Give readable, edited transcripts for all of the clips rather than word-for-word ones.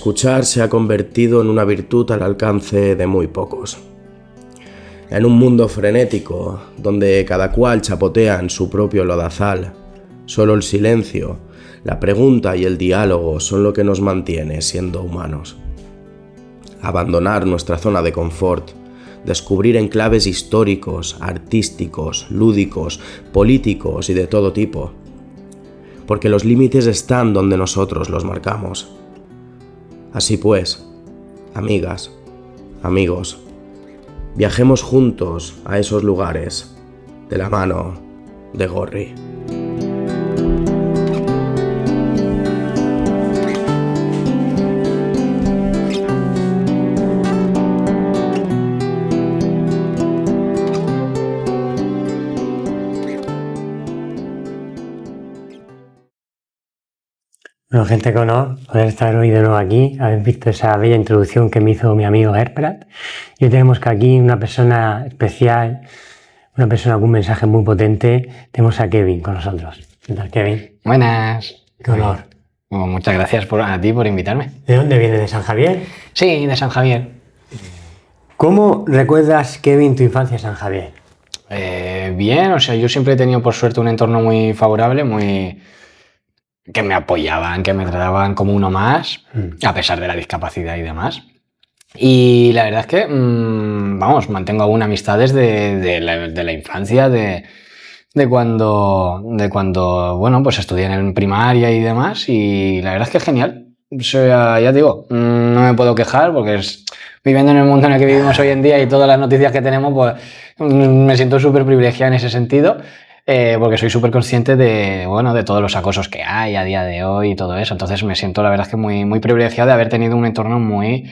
escuchar se ha convertido en una virtud al alcance de muy pocos. En un mundo frenético, donde cada cual chapotea en su propio lodazal, solo el silencio, la pregunta y el diálogo son lo que nos mantiene siendo humanos. Abandonar nuestra zona de confort, descubrir enclaves históricos, artísticos, lúdicos, políticos y de todo tipo, porque los límites están donde nosotros los marcamos. Así pues, amigas, amigos, viajemos juntos a esos lugares, de la mano de Gorri. Bueno, gente, qué honor poder estar hoy de nuevo aquí. Habéis visto esa bella introducción que me hizo mi amigo Herprat. Y hoy tenemos que aquí una persona especial, una persona con un mensaje muy potente. Tenemos a Kevin con nosotros. ¿Qué tal, Kevin? Buenas. Qué honor. Bueno, muchas gracias a ti por invitarme. ¿De dónde vienes? ¿De San Javier? Sí, de San Javier. ¿Cómo recuerdas, Kevin, tu infancia en San Javier? Bien, o sea, yo siempre he tenido por suerte un entorno muy favorable, que me apoyaban, que me trataban como uno más, a pesar de la discapacidad y demás. Y la verdad es que, vamos, mantengo aún amistades de la infancia, de cuando, bueno, pues estudié en primaria y demás, y la verdad es que es genial. O sea, ya digo, no me puedo quejar porque viviendo en el mundo en el que vivimos hoy en día y todas las noticias que tenemos, pues me siento súper privilegiado en ese sentido. Porque soy súper consciente de todos los acosos que hay a día de hoy y todo eso. Entonces me siento, la verdad es que muy, muy privilegiado de haber tenido un entorno muy,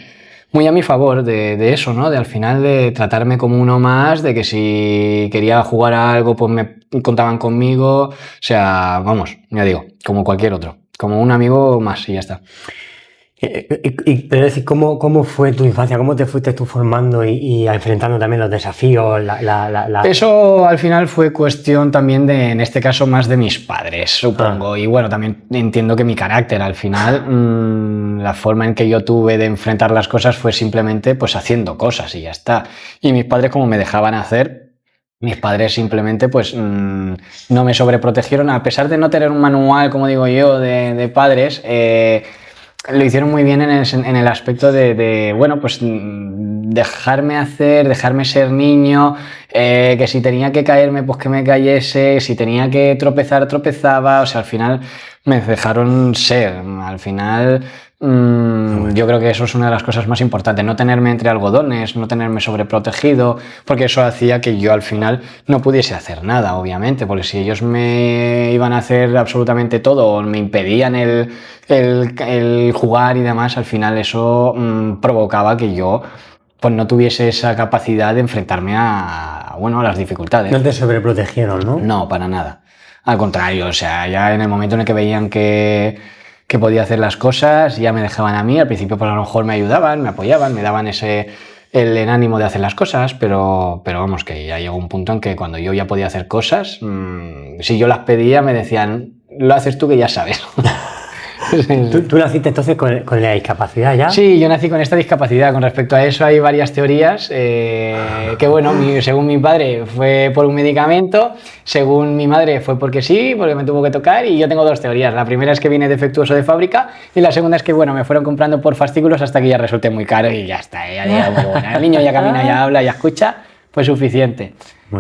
muy a mi favor de eso, ¿no? De al final de tratarme como uno más, de que si quería jugar a algo, pues me contaban conmigo. O sea, vamos, ya digo, como cualquier otro. Como un amigo más y ya está. Pero es decir, ¿cómo fue tu infancia? ¿Cómo te fuiste tú formando y enfrentando también los desafíos? Eso al final fue cuestión también en este caso, más de mis padres, supongo. Y bueno, también entiendo que mi carácter al final, la forma en que yo tuve de enfrentar las cosas fue simplemente pues haciendo cosas y ya está. Y mis padres, como me dejaban hacer, mis padres simplemente pues no me sobreprotegieron, a pesar de no tener un manual, como digo yo, de padres. Lo hicieron muy bien en el aspecto de bueno, pues dejarme hacer, dejarme ser niño, que si tenía que caerme, pues que me cayese, si tenía que tropezar, tropezaba. O sea, al final me dejaron ser. Al final yo creo que eso es una de las cosas más importantes, no tenerme entre algodones, no tenerme sobreprotegido, porque eso hacía que yo al final no pudiese hacer nada, obviamente, porque si ellos me iban a hacer absolutamente todo o me impedían el jugar y demás, al final eso provocaba que yo pues no tuviese esa capacidad de enfrentarme a las dificultades. No te sobreprotegieron, ¿no? No, para nada. Al contrario, o sea, ya en el momento en el que veían que podía hacer las cosas, ya me dejaban a mí. Al principio pues a lo mejor me ayudaban, me apoyaban, me daban el ánimo de hacer las cosas, pero vamos, que ya llegó un punto en que cuando yo ya podía hacer cosas, si yo las pedía me decían, lo haces tú que ya sabes. ¿Tú naciste entonces con la discapacidad ya? Sí, yo nací con esta discapacidad. Con respecto a eso hay varias teorías, que bueno, según mi padre fue por un medicamento, según mi madre fue porque sí, porque me tuvo que tocar, y yo tengo dos teorías. La primera es que viene defectuoso de fábrica y la segunda es que bueno, me fueron comprando por fascículos hasta que ya resulté muy caro y ya está, ya muy buena. El niño ya camina, ya habla, ya escucha, pues suficiente.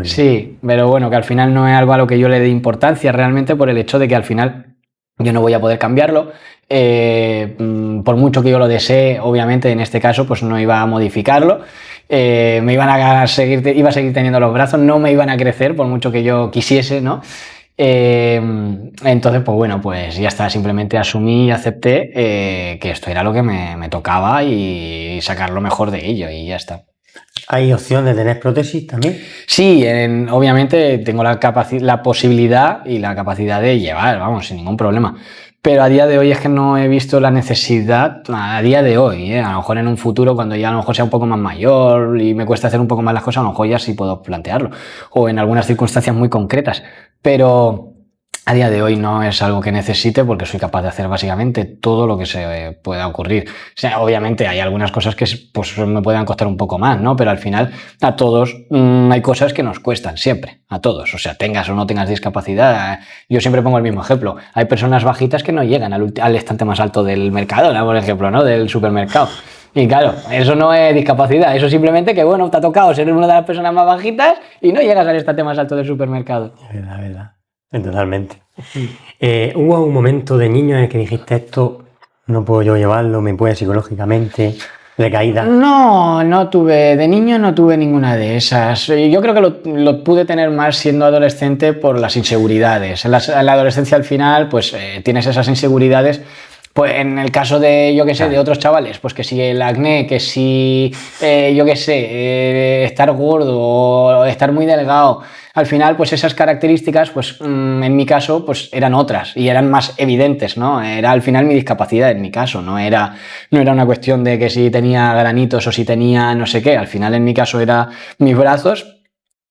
Sí, pero bueno, que al final no es algo a lo que yo le dé importancia realmente, por el hecho de que al final yo no voy a poder cambiarlo, por mucho que yo lo desee, obviamente en este caso pues no iba a modificarlo, iba a seguir teniendo los brazos, no me iban a crecer por mucho que yo quisiese, ¿no? Entonces pues bueno, pues ya está, simplemente asumí y acepté que esto era lo que me tocaba y sacar lo mejor de ello y ya está. ¿Hay opción de tener prótesis también? Sí, obviamente tengo la posibilidad y la capacidad de llevar, vamos, sin ningún problema. Pero a día de hoy es que no he visto la necesidad, a día de hoy, a lo mejor en un futuro, cuando ya a lo mejor sea un poco más mayor y me cuesta hacer un poco más las cosas, a lo mejor ya sí puedo plantearlo, o en algunas circunstancias muy concretas. Pero A día de hoy no es algo que necesite porque soy capaz de hacer básicamente todo lo que se pueda ocurrir. O sea, obviamente hay algunas cosas que pues, me puedan costar un poco más, ¿no? Pero al final a todos hay cosas que nos cuestan siempre, a todos. O sea, tengas o no tengas discapacidad. Yo siempre pongo el mismo ejemplo. Hay personas bajitas que no llegan al estante más alto del mercado, ¿no? Por ejemplo, ¿no? Del supermercado. Y claro, eso no es discapacidad, eso simplemente que, bueno, te ha tocado ser una de las personas más bajitas y no llegas al estante más alto del supermercado. Es verdad. Totalmente. ¿Hubo un momento de niño en el que dijiste esto no puedo yo llevarlo, me puede psicológicamente, de caída? No tuve, de niño no tuve ninguna de esas. Yo creo que lo pude tener más siendo adolescente por las inseguridades. En la adolescencia al final, pues tienes esas inseguridades. Pues en el caso de, yo qué sé, de otros chavales, pues que si el acné, que si, yo qué sé, estar gordo o estar muy delgado, al final, pues esas características, pues en mi caso, pues eran otras y eran más evidentes, ¿no? Era al final mi discapacidad en mi caso, no era una cuestión de que si tenía granitos o si tenía no sé qué, al final en mi caso era mis brazos.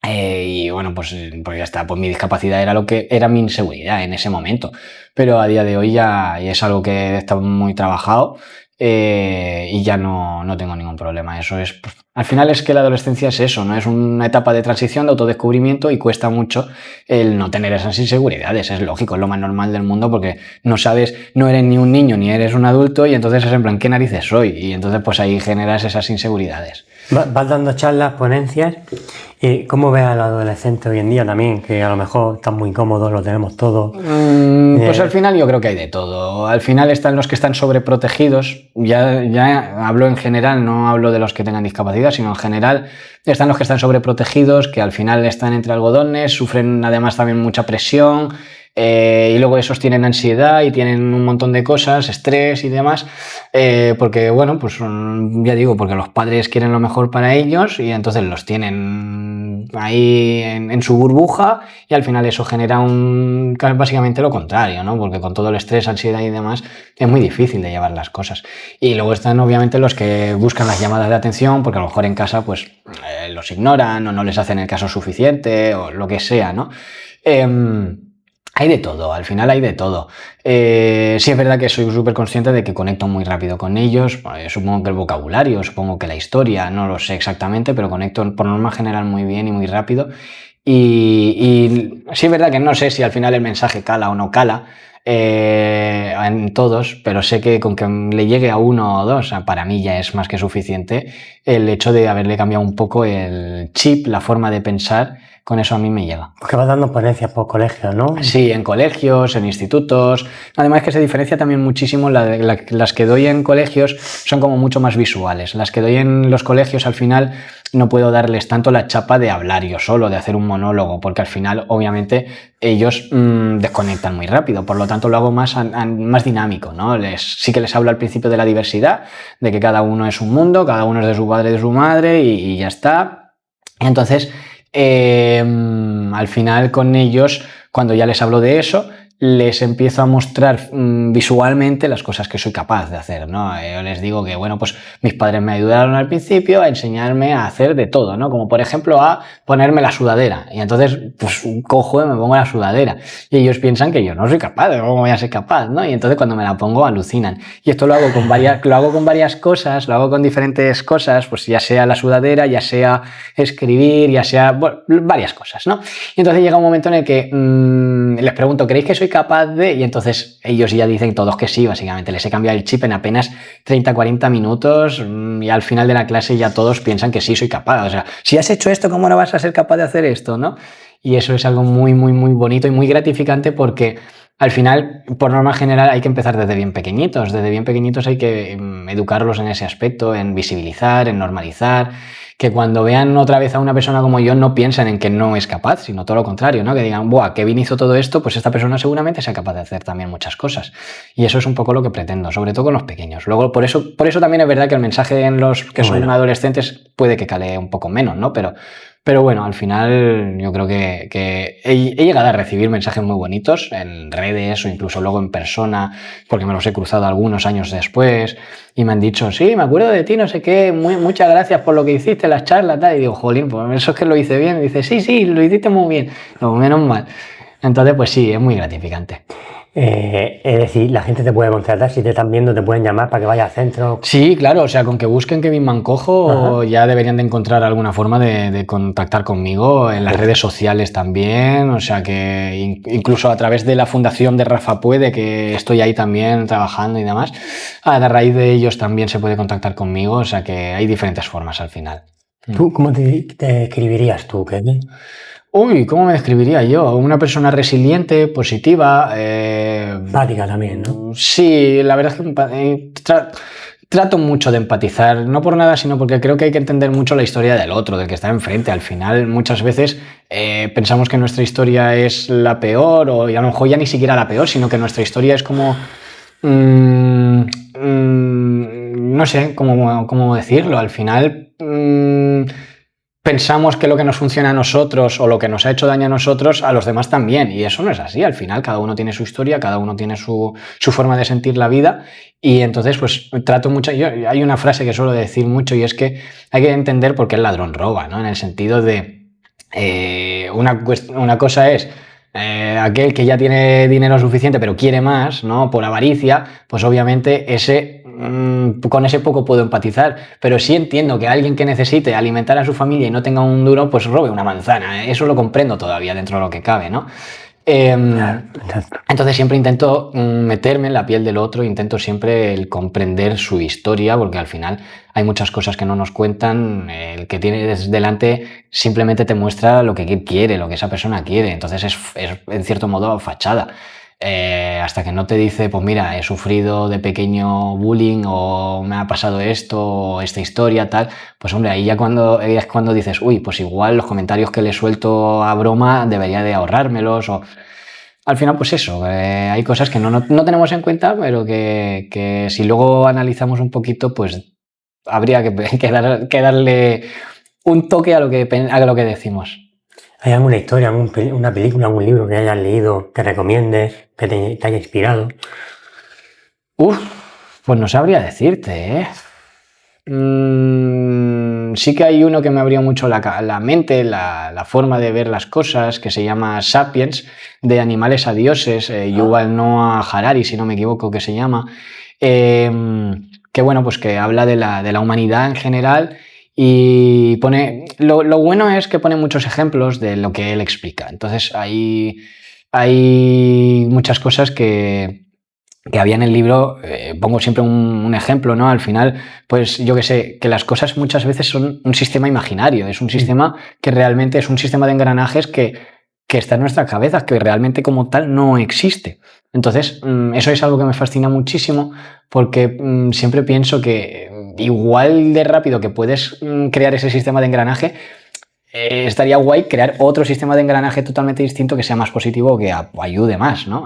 Y bueno, pues ya está, pues mi discapacidad era lo que era mi inseguridad en ese momento, pero a día de hoy ya es algo que está muy trabajado y ya no tengo ningún problema. Eso es, pues, al final es que la adolescencia es eso, ¿no? Es una etapa de transición, de autodescubrimiento y cuesta mucho el no tener esas inseguridades, es lógico, es lo más normal del mundo porque no sabes, no eres ni un niño ni eres un adulto y entonces es en plan, ¿qué narices soy? Y entonces pues ahí generas esas inseguridades. Vas dando charlas, ponencias. ¿Cómo ves al adolescente hoy en día también? Que a lo mejor están muy cómodos, lo tenemos todo. Pues al final yo creo que hay de todo. Al final están los que están sobreprotegidos. Ya hablo en general, no hablo de los que tengan discapacidad, sino en general están los que están sobreprotegidos, que al final están entre algodones, sufren además también mucha presión. Y luego esos tienen ansiedad y tienen un montón de cosas, estrés y demás, porque bueno, pues ya digo, porque los padres quieren lo mejor para ellos y entonces los tienen ahí en su burbuja y al final eso genera básicamente lo contrario, ¿no? Porque con todo el estrés, ansiedad y demás es muy difícil de llevar las cosas. Y luego están obviamente los que buscan las llamadas de atención porque a lo mejor en casa pues los ignoran o no les hacen el caso suficiente o lo que sea, ¿no? Hay de todo, al final hay de todo. Sí es verdad que soy súper consciente de que conecto muy rápido con ellos, supongo que el vocabulario, supongo que la historia, no lo sé exactamente, pero conecto por norma general muy bien y muy rápido. Y sí es verdad que no sé si al final el mensaje cala o no cala en todos, pero sé que con que le llegue a uno o dos, para mí ya es más que suficiente el hecho de haberle cambiado un poco el chip, la forma de pensar. Con eso a mí me llega. Porque vas dando ponencias por colegios, ¿no? Sí, en colegios, en institutos. Además que se diferencia también muchísimo, las que doy en colegios son como mucho más visuales. Las que doy en los colegios al final no puedo darles tanto la chapa de hablar yo solo, de hacer un monólogo, porque al final obviamente ellos desconectan muy rápido, por lo tanto lo hago más dinámico, ¿no? Sí que les hablo al principio de la diversidad, de que cada uno es un mundo, cada uno es de su padre y de su madre y ya está. Entonces al final con ellos, cuando ya les hablo de eso, les empiezo a mostrar visualmente las cosas que soy capaz de hacer, ¿no? Yo les digo que, bueno, pues mis padres me ayudaron al principio a enseñarme a hacer de todo, ¿no? Como por ejemplo a ponerme la sudadera. Y entonces, pues cojo y me pongo la sudadera. Y ellos piensan que yo no soy capaz, ¿cómo voy a ser capaz, ¿no? Y entonces cuando me la pongo alucinan. Y esto lo hago con varias cosas, lo hago con diferentes cosas, pues ya sea la sudadera, ya sea escribir, ya sea, bueno, varias cosas, ¿no? Y entonces llega un momento en el que les pregunto, ¿creéis que soy capaz de? Y entonces ellos ya dicen todos que sí, básicamente. Les he cambiado el chip en apenas 30-40 minutos y al final de la clase ya todos piensan que sí soy capaz. O sea, si has hecho esto, ¿cómo no vas a ser capaz de hacer esto, no? Y eso es algo muy, muy, muy bonito y muy gratificante porque al final, por norma general, hay que empezar desde bien pequeñitos. Desde bien pequeñitos hay que educarlos en ese aspecto, en visibilizar, en normalizar, que cuando vean otra vez a una persona como yo no piensen en que no es capaz, sino todo lo contrario, ¿no? Que digan, ¡buah, qué bien hizo todo esto! Pues esta persona seguramente sea capaz de hacer también muchas cosas. Y eso es un poco lo que pretendo, sobre todo con los pequeños. Luego, por eso también es verdad que el mensaje en los que son adolescentes puede que cale un poco menos, ¿no? Pero bueno, al final yo creo que he llegado a recibir mensajes muy bonitos en redes o incluso luego en persona, porque me los he cruzado algunos años después y me han dicho, sí, me acuerdo de ti, no sé qué, muchas gracias por lo que hiciste, las charlas, tal. Y digo, jolín, pues eso es que lo hice bien. Y dice, sí, lo hiciste muy bien. Digo, menos mal. Entonces, pues sí, es muy gratificante. Es decir, la gente te puede contratar, si te están viendo, te pueden llamar para que vayas al centro. Sí, claro, o sea, con que busquen Kevin Mancojo ya deberían de encontrar alguna forma de contactar conmigo en las redes sociales también, o sea que incluso a través de la fundación de Rafa Puede, que estoy ahí también trabajando y demás, a raíz de ellos también se puede contactar conmigo, o sea que hay diferentes formas al final. ¿Tú cómo te escribirías tú, Kevin? Uy, ¿cómo me describiría yo? Una persona resiliente, positiva. Empática también, ¿no? Sí, la verdad es que trato mucho de empatizar, no por nada, sino porque creo que hay que entender mucho la historia del otro, del que está enfrente. Al final, muchas veces pensamos que nuestra historia es la peor, o a lo mejor ya ni siquiera la peor, sino que nuestra historia es como... no sé cómo decirlo. Al final... pensamos que lo que nos funciona a nosotros o lo que nos ha hecho daño a nosotros, a los demás también. Y eso no es así. Al final, cada uno tiene su historia, cada uno tiene su forma de sentir la vida. Y entonces, pues trato mucho. Hay una frase que suelo decir mucho y es que hay que entender por qué el ladrón roba, ¿no? En el sentido de una cosa es aquel que ya tiene dinero suficiente pero quiere más, ¿no? Por avaricia, pues obviamente con ese poco puedo empatizar, pero sí entiendo que alguien que necesite alimentar a su familia y no tenga un duro, pues robe una manzana. Eso lo comprendo todavía dentro de lo que cabe, ¿no? Entonces siempre intento meterme en la piel del otro, intento siempre el comprender su historia, porque al final hay muchas cosas que no nos cuentan. El que tienes delante simplemente te muestra lo que quiere, lo que esa persona quiere, entonces es en cierto modo fachada. Hasta que no te dice, pues mira, he sufrido de pequeño bullying o me ha pasado esto o esta historia, tal, pues hombre, ahí ya es cuando dices, uy, pues igual los comentarios que le suelto a broma debería de ahorrármelos. O al final, pues eso, hay cosas que no tenemos en cuenta, pero que si luego analizamos un poquito, pues habría que darle un toque a lo que decimos. ¿Hay alguna historia, una película, algún libro que hayas leído, que recomiendes, que te haya inspirado? Pues no sabría decirte, ¿eh? Sí que hay uno que me abrió mucho la mente, la forma de ver las cosas, que se llama Sapiens, de animales a dioses, Yuval Noah Harari, si no me equivoco, que se llama, que bueno, pues que habla de la humanidad en general. Y pone, lo bueno es que pone muchos ejemplos de lo que él explica. Entonces hay muchas cosas que había en el libro. Pongo siempre un ejemplo, ¿no? Al final, pues yo que sé, que las cosas muchas veces son un sistema imaginario, es un sistema que realmente es un sistema de engranajes que está en nuestras cabezas, que realmente como tal no existe. Entonces, eso es algo que me fascina muchísimo, porque siempre pienso que igual de rápido que puedes crear ese sistema de engranaje, estaría guay crear otro sistema de engranaje totalmente distinto que sea más positivo o que ayude más, ¿no?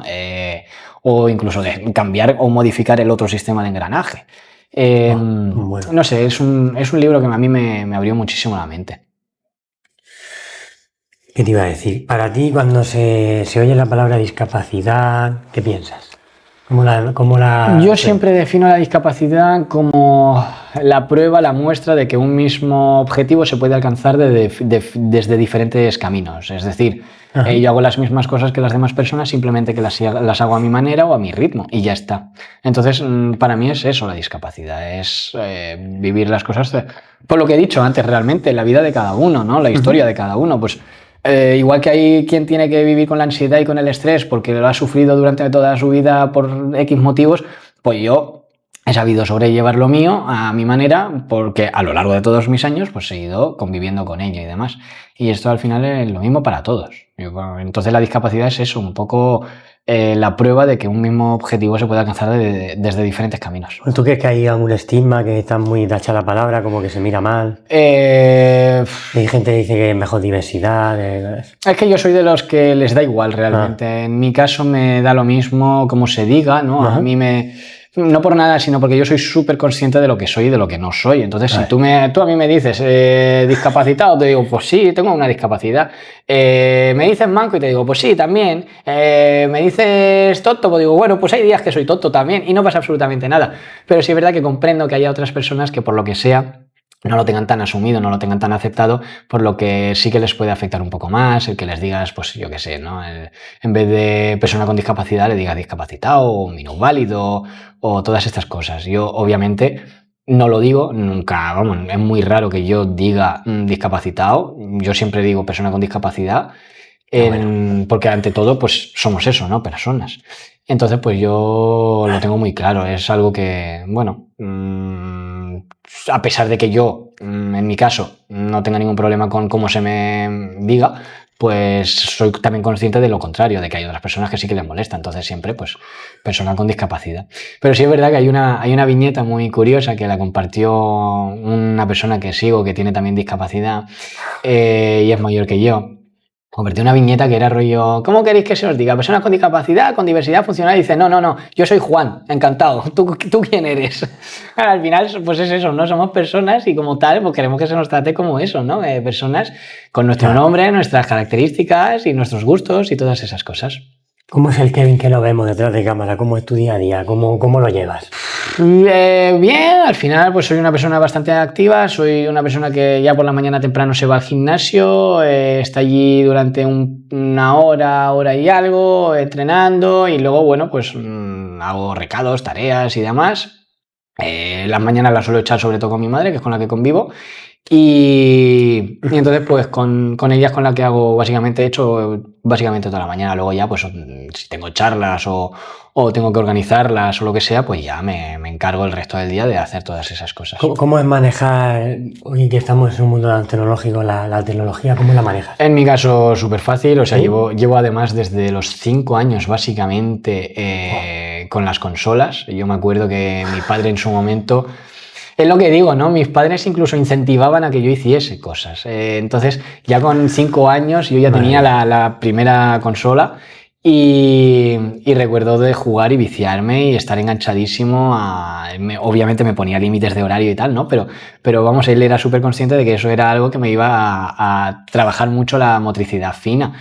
O incluso de cambiar o modificar el otro sistema de engranaje. Bueno. No sé, es un libro que a mí me abrió muchísimo la mente. ¿Qué te iba a decir? Para ti, cuando se oye la palabra discapacidad, ¿qué piensas? Yo siempre defino la discapacidad como la prueba, la muestra de que un mismo objetivo se puede alcanzar desde diferentes caminos. Es decir, yo hago las mismas cosas que las demás personas, simplemente que las hago a mi manera o a mi ritmo y ya está. Entonces, para mí es eso la discapacidad, es vivir las cosas por lo que he dicho antes, realmente, la vida de cada uno, ¿no? La historia de cada uno, pues... igual que hay quien tiene que vivir con la ansiedad y con el estrés porque lo ha sufrido durante toda su vida por X motivos, pues yo he sabido sobrellevar lo mío a mi manera, porque a lo largo de todos mis años pues he ido conviviendo con ello y demás. Y esto al final es lo mismo para todos. Entonces la discapacidad es eso, un poco la prueba de que un mismo objetivo se puede alcanzar desde diferentes caminos. ¿Tú crees que hay algún estigma, que está muy tacha la palabra, como que se mira mal? Hay gente que dice que es mejor diversidad. Es que yo soy de los que les da igual realmente. En mi caso me da lo mismo como se diga, ¿no? A mí no por nada, sino porque yo soy súper consciente de lo que soy y de lo que no soy. Entonces, si tú a mí me dices discapacitado, te digo, pues sí, tengo una discapacidad. Me dices manco y te digo, pues sí, también. Me dices tonto, pues digo, bueno, pues hay días que soy tonto también y no pasa absolutamente nada. Pero sí es verdad que comprendo que haya otras personas que por lo que sea no lo tengan tan asumido, no lo tengan tan aceptado, por lo que sí que les puede afectar un poco más el que les digas, pues yo qué sé, ¿no? En vez de persona con discapacidad, le digas discapacitado o minusválido o todas estas cosas. Yo, obviamente, no lo digo nunca, vamos, es muy raro que yo diga discapacitado, yo siempre digo persona con discapacidad, porque ante todo, pues somos eso, ¿no? Personas. Entonces, pues yo lo tengo muy claro, es algo que, bueno, a pesar de que yo, en mi caso, no tenga ningún problema con cómo se me diga, pues soy también consciente de lo contrario, de que hay otras personas que sí que les molesta, entonces siempre, pues, persona con discapacidad. Pero sí es verdad que hay una viñeta muy curiosa que la compartió una persona que sigo, que tiene también discapacidad, y es mayor que yo. Convertí una viñeta que era rollo, ¿cómo queréis que se os diga? Personas con discapacidad, con diversidad funcional, y dice, no, yo soy Juan, encantado, ¿tú quién eres? Al final, pues es eso, ¿no? Somos personas y como tal, pues queremos que se nos trate como eso, ¿no? Personas con nuestro nombre, nuestras características y nuestros gustos y todas esas cosas. ¿Cómo es el Kevin que lo vemos detrás de cámara? ¿Cómo es tu día a día? ¿Cómo lo llevas? Bien, al final pues soy una persona bastante activa, soy una persona que ya por la mañana temprano se va al gimnasio, está allí durante una hora y algo, entrenando y luego, bueno, pues hago recados, tareas y demás. Las mañanas las suelo echar sobre todo con mi madre, que es con la que convivo. Y entonces pues con ellas con la que hago básicamente, he hecho básicamente toda la mañana, luego ya pues si tengo charlas o tengo que organizarlas o lo que sea, pues ya me encargo el resto del día de hacer todas esas cosas. ¿Cómo es manejar, hoy que estamos en un mundo tan tecnológico, la tecnología, cómo la manejas? En mi caso súper fácil, o sea, ¿Sí? llevo además desde los 5 años básicamente con las consolas. Yo me acuerdo que mi padre en su momento... Es lo que digo, ¿no? Mis padres incluso incentivaban a que yo hiciese cosas. Entonces, ya con 5 años yo ya tenía la primera consola y recuerdo de jugar y viciarme y estar enganchadísimo. Obviamente me ponía límites de horario y tal, ¿no? Pero vamos, él era súper consciente de que eso era algo que me iba a trabajar mucho la motricidad fina.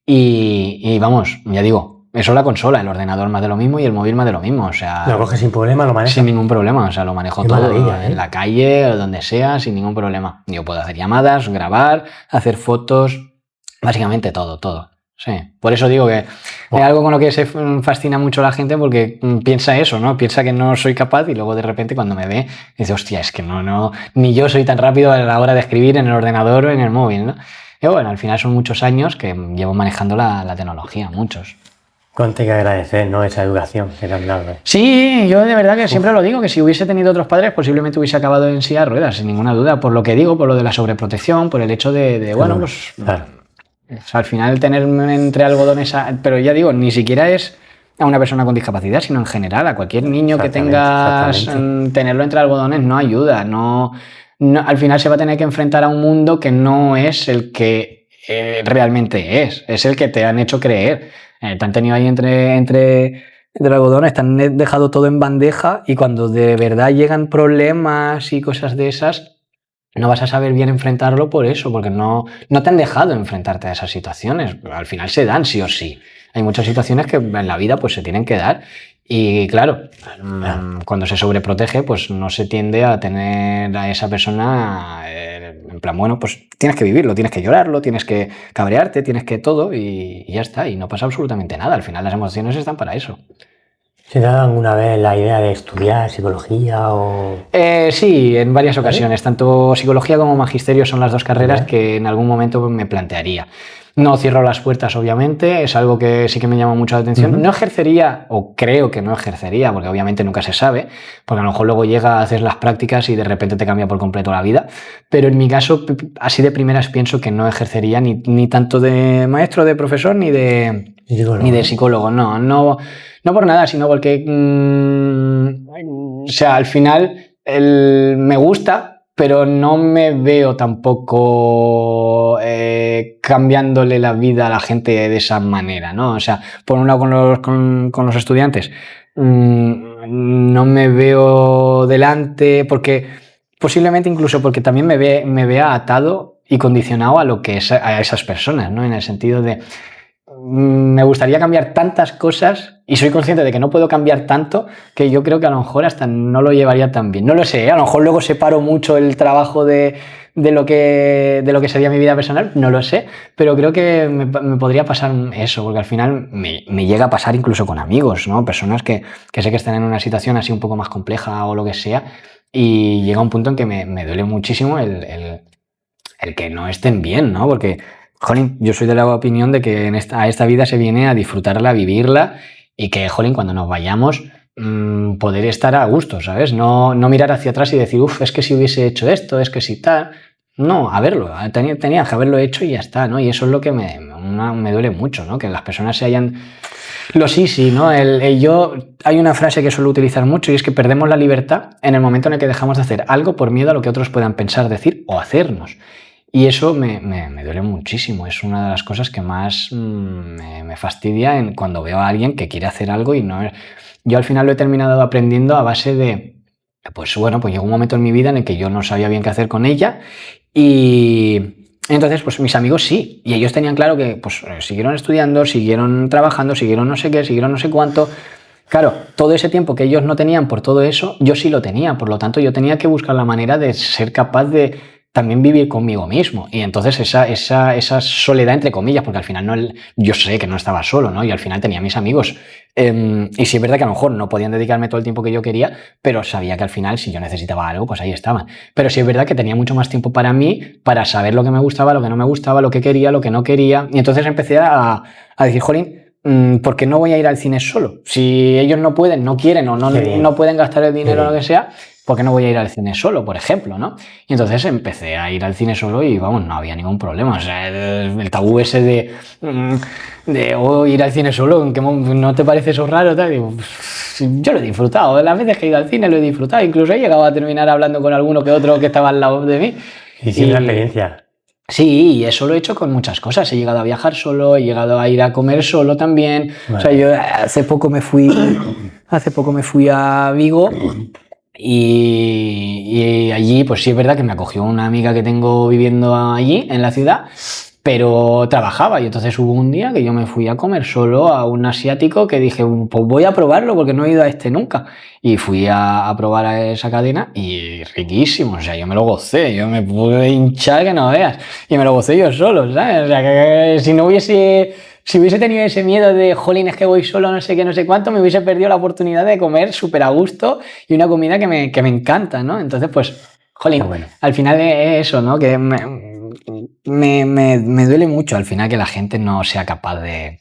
Y vamos, ya digo, eso la consola, el ordenador más de lo mismo y el móvil más de lo mismo, o sea... Lo coges sin problema, lo manejas. Sin ningún problema, o sea, lo manejo Qué todo maravilla, en la calle o donde sea, sin ningún problema. Yo puedo hacer llamadas, grabar, hacer fotos, básicamente todo. Sí, por eso digo que es algo con lo que se fascina mucho la gente porque piensa eso, ¿no? Piensa que no soy capaz y luego de repente cuando me ve dice, hostia, es que no, ni yo soy tan rápido a la hora de escribir en el ordenador o en el móvil, ¿no? Y bueno, al final son muchos años que llevo manejando la tecnología, muchos. Cuánto hay que agradecer, ¿no? Esa educación que te han dado. Sí, yo de verdad que siempre lo digo, que si hubiese tenido otros padres posiblemente hubiese acabado en silla de ruedas, sin ninguna duda, por lo que digo, por lo de la sobreprotección, por el hecho de bueno, pues claro. O sea, al final tenerme entre algodones, pero ya digo, ni siquiera es a una persona con discapacidad, sino en general, a cualquier niño que tengas, tenerlo entre algodones no ayuda, no, al final se va a tener que enfrentar a un mundo que no es el que realmente es el que te han hecho creer. Te han tenido ahí entre algodones, te han dejado todo en bandeja y cuando de verdad llegan problemas y cosas de esas, no vas a saber bien enfrentarlo por eso, porque no te han dejado enfrentarte a esas situaciones. Al final se dan sí o sí. Hay muchas situaciones que en la vida pues se tienen que dar y claro, cuando se sobreprotege pues no se tiende a tener a esa persona en plan, bueno, pues tienes que vivirlo, tienes que llorarlo, tienes que cabrearte, tienes que todo y ya está, y no pasa absolutamente nada. Al final las emociones están para eso. ¿Se te ha dado alguna vez la idea de estudiar psicología o...? Sí, en varias ocasiones. Tanto psicología como magisterio son las dos carreras que en algún momento me plantearía. No cierro las puertas, obviamente, es algo que sí que me llama mucho la atención. No ejercería, o creo que no ejercería, porque obviamente nunca se sabe, porque a lo mejor luego llega a hacer las prácticas y de repente te cambia por completo la vida. Pero en mi caso, así de primeras pienso que no ejercería ni tanto de maestro, de profesor, ni de psicólogo. No por nada, sino porque, o sea, al final me gusta, pero no me veo tampoco cambiándole la vida a la gente de esa manera, ¿no? O sea, por un lado con los estudiantes, no me veo delante, porque posiblemente incluso porque también me vea atado y condicionado a lo que es a esas personas, ¿no? En el sentido de me gustaría cambiar tantas cosas y soy consciente de que no puedo cambiar tanto que yo creo que a lo mejor hasta no lo llevaría tan bien. No lo sé, a lo mejor luego separo mucho el trabajo de lo que sería mi vida personal, no lo sé, pero creo que me podría pasar eso, porque al final me llega a pasar incluso con amigos, ¿no? Personas que sé que están en una situación así un poco más compleja o lo que sea, y llega un punto en que me duele muchísimo el que no estén bien, ¿no? Porque, jolín, yo soy de la opinión de que a esta vida se viene a disfrutarla, a vivirla, y que, jolín, cuando nos vayamos, poder estar a gusto, ¿sabes? No mirar hacia atrás y decir, es que si hubiese hecho esto, es que si tal. No, a verlo, tenía que haberlo hecho y ya está, ¿no? Y eso es lo que me duele mucho, ¿no? Que las personas se hayan... Lo sí, ¿no? Hay una frase que suelo utilizar mucho y es que perdemos la libertad en el momento en el que dejamos de hacer algo por miedo a lo que otros puedan pensar, decir o hacernos. Y eso me duele muchísimo. Es una de las cosas que más me fastidia cuando veo a alguien que quiere hacer algo y no es... Yo al final lo he terminado aprendiendo a base de... Pues bueno, pues llegó un momento en mi vida en el que yo no sabía bien qué hacer con ella y... Entonces, pues mis amigos sí, y ellos tenían claro que pues siguieron estudiando, siguieron trabajando, siguieron no sé qué, siguieron no sé cuánto. Claro, todo ese tiempo que ellos no tenían por todo eso, yo sí lo tenía, por lo tanto yo tenía que buscar la manera de ser capaz de también vivir conmigo mismo. Y entonces esa soledad, entre comillas, porque al final yo sé que no estaba solo, ¿no? Y al final tenía mis amigos. Y sí es verdad que a lo mejor no podían dedicarme todo el tiempo que yo quería, pero sabía que al final, si yo necesitaba algo, pues ahí estaban. Pero sí es verdad que tenía mucho más tiempo para mí, para saber lo que me gustaba, lo que no me gustaba, lo que quería, lo que no quería. Y entonces empecé a decir, jolín, ¿por qué no voy a ir al cine solo? Si ellos no pueden, no quieren o no pueden gastar el dinero o lo que sea, ¿por qué no voy a ir al cine solo, por ejemplo, ¿no? Y entonces empecé a ir al cine solo y, vamos, no había ningún problema. O sea, el tabú ese de ir al cine solo, ¿que no te parece eso raro? Tal? Digo, yo lo he disfrutado. Las veces que he ido al cine lo he disfrutado. Incluso he llegado a terminar hablando con alguno que otro que estaba al lado de mí. Y sí, una experiencia. Sí, y eso lo he hecho con muchas cosas. He llegado a viajar solo, he llegado a ir a comer solo también. Vale. O sea, yo hace poco me fui a Vigo y allí, pues sí es verdad que me acogió una amiga que tengo viviendo allí en la ciudad, pero trabajaba y entonces hubo un día que yo me fui a comer solo a un asiático que dije, pues voy a probarlo porque no he ido a este nunca. Y fui a probar a esa cadena y riquísimo, o sea, yo me lo gocé, yo me pude hinchar que no veas. Y me lo gocé yo solo, ¿sabes? O sea, que si hubiese tenido ese miedo de, jolín, es que voy solo, no sé qué, no sé cuánto, me hubiese perdido la oportunidad de comer súper a gusto y una comida que me encanta, ¿no? Entonces, pues, jolín, bueno. Al final es eso, ¿no? Que me duele mucho al final que la gente no sea capaz de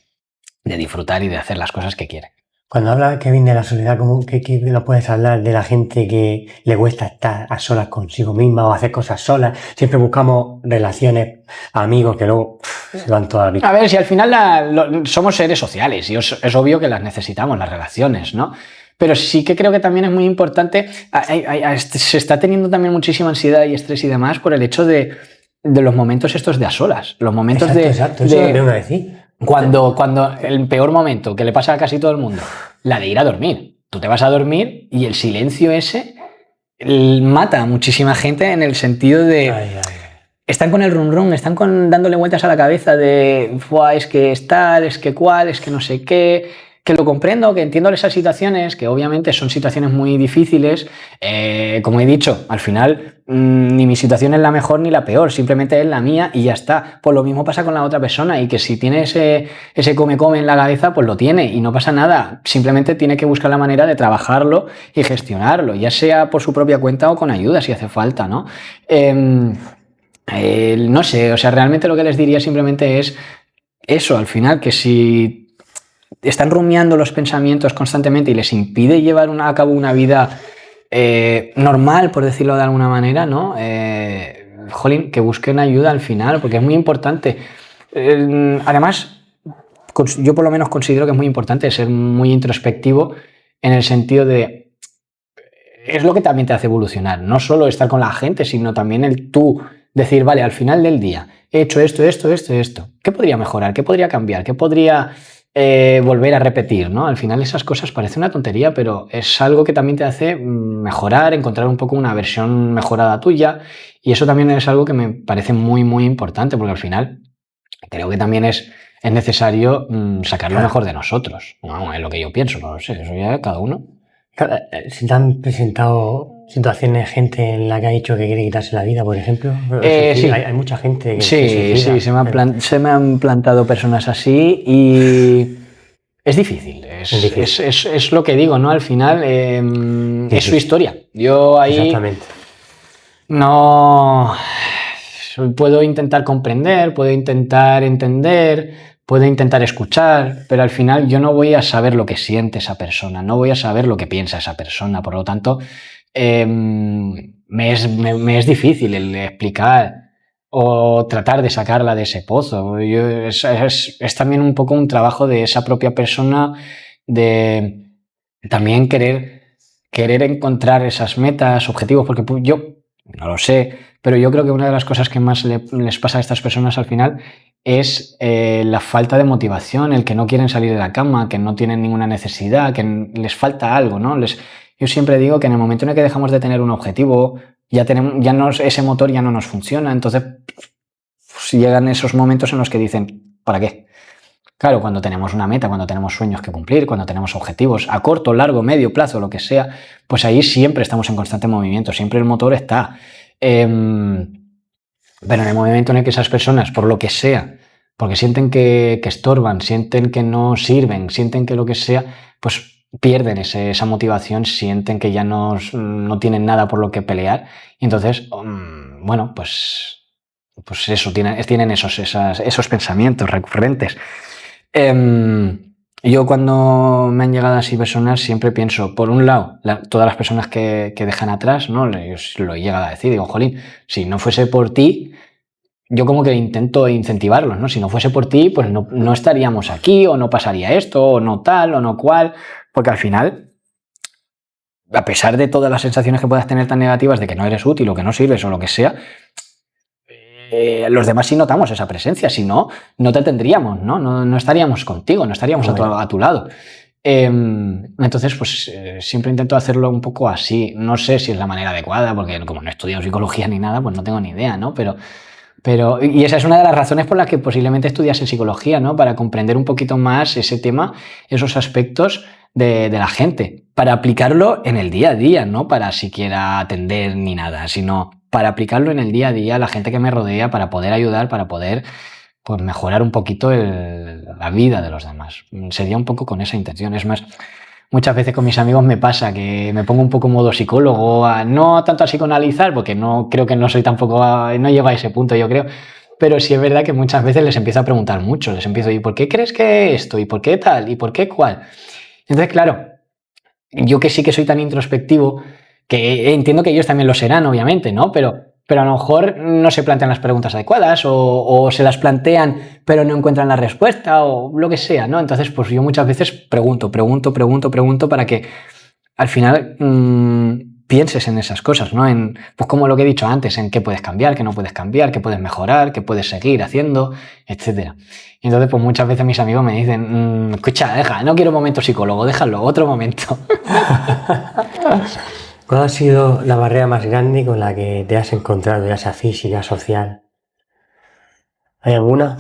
disfrutar y de hacer las cosas que quiere. Cuando habla Kevin de la soledad, ¿cómo que no puedes hablar de la gente que le cuesta estar a solas consigo misma o hacer cosas solas? Siempre buscamos relaciones, amigos que luego se van toda la vida. A ver, si al final somos seres sociales y es obvio que las necesitamos, las relaciones, ¿no? Pero sí que creo que también es muy importante, se está teniendo también muchísima ansiedad y estrés y demás por el hecho de los momentos estos de a solas, los momentos exacto, eso es lo que vengo a decir. Cuando el peor momento que le pasa a casi todo el mundo, la de ir a dormir. Tú te vas a dormir y el silencio ese mata a muchísima gente en el sentido de... Están con el rum, están dándole vueltas a la cabeza de es que es tal, es que cual, es que no sé qué... Que lo comprendo, que entiendo esas situaciones, que obviamente son situaciones muy difíciles. Como he dicho, al final ni mi situación es la mejor ni la peor, simplemente es la mía y ya está. Pues lo mismo pasa con la otra persona y que si tiene ese come en la cabeza, pues lo tiene y no pasa nada. Simplemente tiene que buscar la manera de trabajarlo y gestionarlo, ya sea por su propia cuenta o con ayuda si hace falta, ¿no? No sé, o sea, realmente lo que les diría simplemente es eso, al final, que si están rumiando los pensamientos constantemente y les impide llevar a cabo una vida normal, por decirlo de alguna manera, ¿no? Jolín, que busquen ayuda al final, porque es muy importante. Además, yo por lo menos considero que es muy importante ser muy introspectivo en el sentido de... Es lo que también te hace evolucionar, no solo estar con la gente, sino también el tú decir, vale, al final del día he hecho esto. ¿Qué podría mejorar? ¿Qué podría cambiar? ¿Qué podría... volver a repetir, ¿no? Al final esas cosas parecen una tontería, pero es algo que también te hace mejorar, encontrar un poco una versión mejorada tuya y eso también es algo que me parece muy, muy importante porque al final creo que también es es necesario sacar lo mejor de nosotros. No, es lo que yo pienso, no lo sé, eso ya cada uno. Claro, ¿se te han presentado situaciones de gente en la que ha dicho que quiere quitarse la vida, por ejemplo? Sí. Hay mucha gente que Sí, suicida, se me han plantado personas así y es difícil. Es lo que digo, ¿no? Al final es su historia. Yo ahí Exactamente. no puedo intentar comprender, puedo intentar entender, puedo intentar escuchar, pero al final yo no voy a saber lo que siente esa persona, no voy a saber lo que piensa esa persona, por lo tanto me es difícil el explicar o tratar de sacarla de ese pozo. Es también un poco un trabajo de esa propia persona de también querer encontrar esas metas, objetivos, porque yo no lo sé, pero yo creo que una de las cosas que más les pasa a estas personas al final es la falta de motivación, el que no quieren salir de la cama, que no tienen ninguna necesidad, que les falta algo, ¿no? Yo siempre digo que en el momento en el que dejamos de tener un objetivo, ese motor ya no nos funciona, entonces pues, llegan esos momentos en los que dicen, ¿para qué? Claro, cuando tenemos una meta, cuando tenemos sueños que cumplir, cuando tenemos objetivos a corto, largo, medio plazo, lo que sea, pues ahí siempre estamos en constante movimiento, siempre el motor está. Pero en el momento en el que esas personas, por lo que sea, porque sienten que estorban, sienten que no sirven, sienten que lo que sea, pues pierden esa motivación, sienten que ya no tienen nada por lo que pelear. Y entonces, bueno, pues eso, tienen esos pensamientos recurrentes. Yo cuando me han llegado así personas siempre pienso, por un lado, todas las personas que dejan atrás, ¿no? Yo lo he llegado a decir, digo, jolín, si no fuese por ti, yo como que intento incentivarlos, ¿no? Si no fuese por ti, pues no estaríamos aquí, o no pasaría esto, o no tal, o no cual, porque al final, a pesar de todas las sensaciones que puedas tener tan negativas de que no eres útil o que no sirves o lo que sea, los demás sí notamos esa presencia, si no, no te tendríamos, ¿no? No estaríamos contigo, no estaríamos a tu lado. Entonces, pues siempre intento hacerlo un poco así. No sé si es la manera adecuada, porque como no he estudiado psicología ni nada, pues no tengo ni idea, ¿no? Y esa es una de las razones por las que posiblemente estudiase psicología, ¿no? Para comprender un poquito más ese tema, esos aspectos de la gente, para aplicarlo en el día a día, no para siquiera atender ni nada, sino para aplicarlo en el día a día a la gente que me rodea, para poder ayudar, para poder pues, mejorar un poquito la vida de los demás. Sería un poco con esa intención. Es más, muchas veces con mis amigos me pasa que me pongo un poco modo psicólogo, no tanto a psicoanalizar, porque no creo que no soy tampoco, no llego a ese punto, yo creo, pero sí es verdad que muchas veces les empiezo a preguntar mucho, les empiezo a decir, ¿por qué crees que esto? ¿Y por qué tal? ¿Y por qué cuál? Entonces, claro, yo que sí que soy tan introspectivo, que entiendo que ellos también lo serán, obviamente, ¿no? Pero a lo mejor no se plantean las preguntas adecuadas o se las plantean pero no encuentran la respuesta o lo que sea, ¿no? Entonces, pues yo muchas veces pregunto para que al final pienses en esas cosas, ¿no? Pues como lo que he dicho antes, en qué puedes cambiar, qué no puedes cambiar, qué puedes mejorar, qué puedes seguir haciendo, etcétera. Y entonces, pues muchas veces mis amigos me dicen, escucha, no quiero un momento psicólogo, déjalo, otro momento. ¿Cuál ha sido la barrera más grande con la que te has encontrado, ya sea física, social? ¿Hay alguna?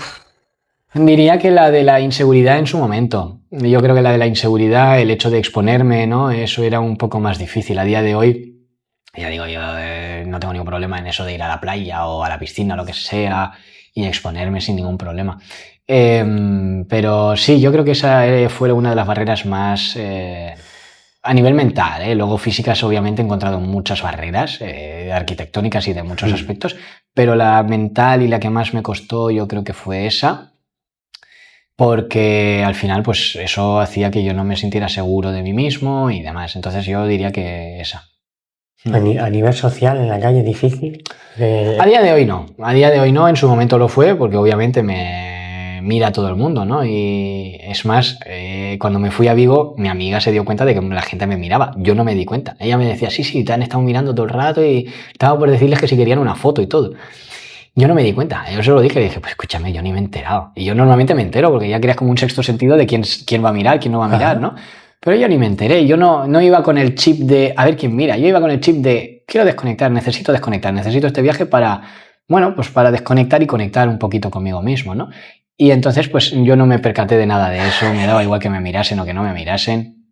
Diría que la de la inseguridad en su momento. Yo creo que la de la inseguridad, el hecho de exponerme, ¿no? Eso era un poco más difícil. A día de hoy, ya digo, yo no tengo ningún problema en eso de ir a la playa o a la piscina o lo que sea y exponerme sin ningún problema. Pero sí, yo creo que esa fue una de las barreras más... a nivel mental, luego físicas obviamente he encontrado muchas barreras arquitectónicas y de muchos aspectos, pero la mental y la que más me costó yo creo que fue esa, porque al final pues eso hacía que yo no me sintiera seguro de mí mismo y demás, entonces yo diría que esa. ¿A nivel social en la calle es difícil? A día de hoy no, en su momento lo fue porque obviamente me mira todo el mundo, ¿no? Y es más, cuando me fui a Vigo, mi amiga se dio cuenta de que la gente me miraba. Yo no me di cuenta. Ella me decía, sí, te han estado mirando todo el rato y estaba por decirles que si querían una foto y todo. Yo no me di cuenta. Yo se lo dije y dije, pues escúchame, yo ni me he enterado. Y yo normalmente me entero porque ya creas como un sexto sentido de quién va a mirar, quién no va a mirar, ¿no? Pero yo ni me enteré. Yo no iba con el chip de a ver quién mira. Yo iba con el chip de quiero desconectar, necesito este viaje para, bueno, pues para desconectar y conectar un poquito conmigo mismo, ¿no? Y entonces, pues yo no me percaté de nada de eso, me daba igual que me mirasen o que no me mirasen.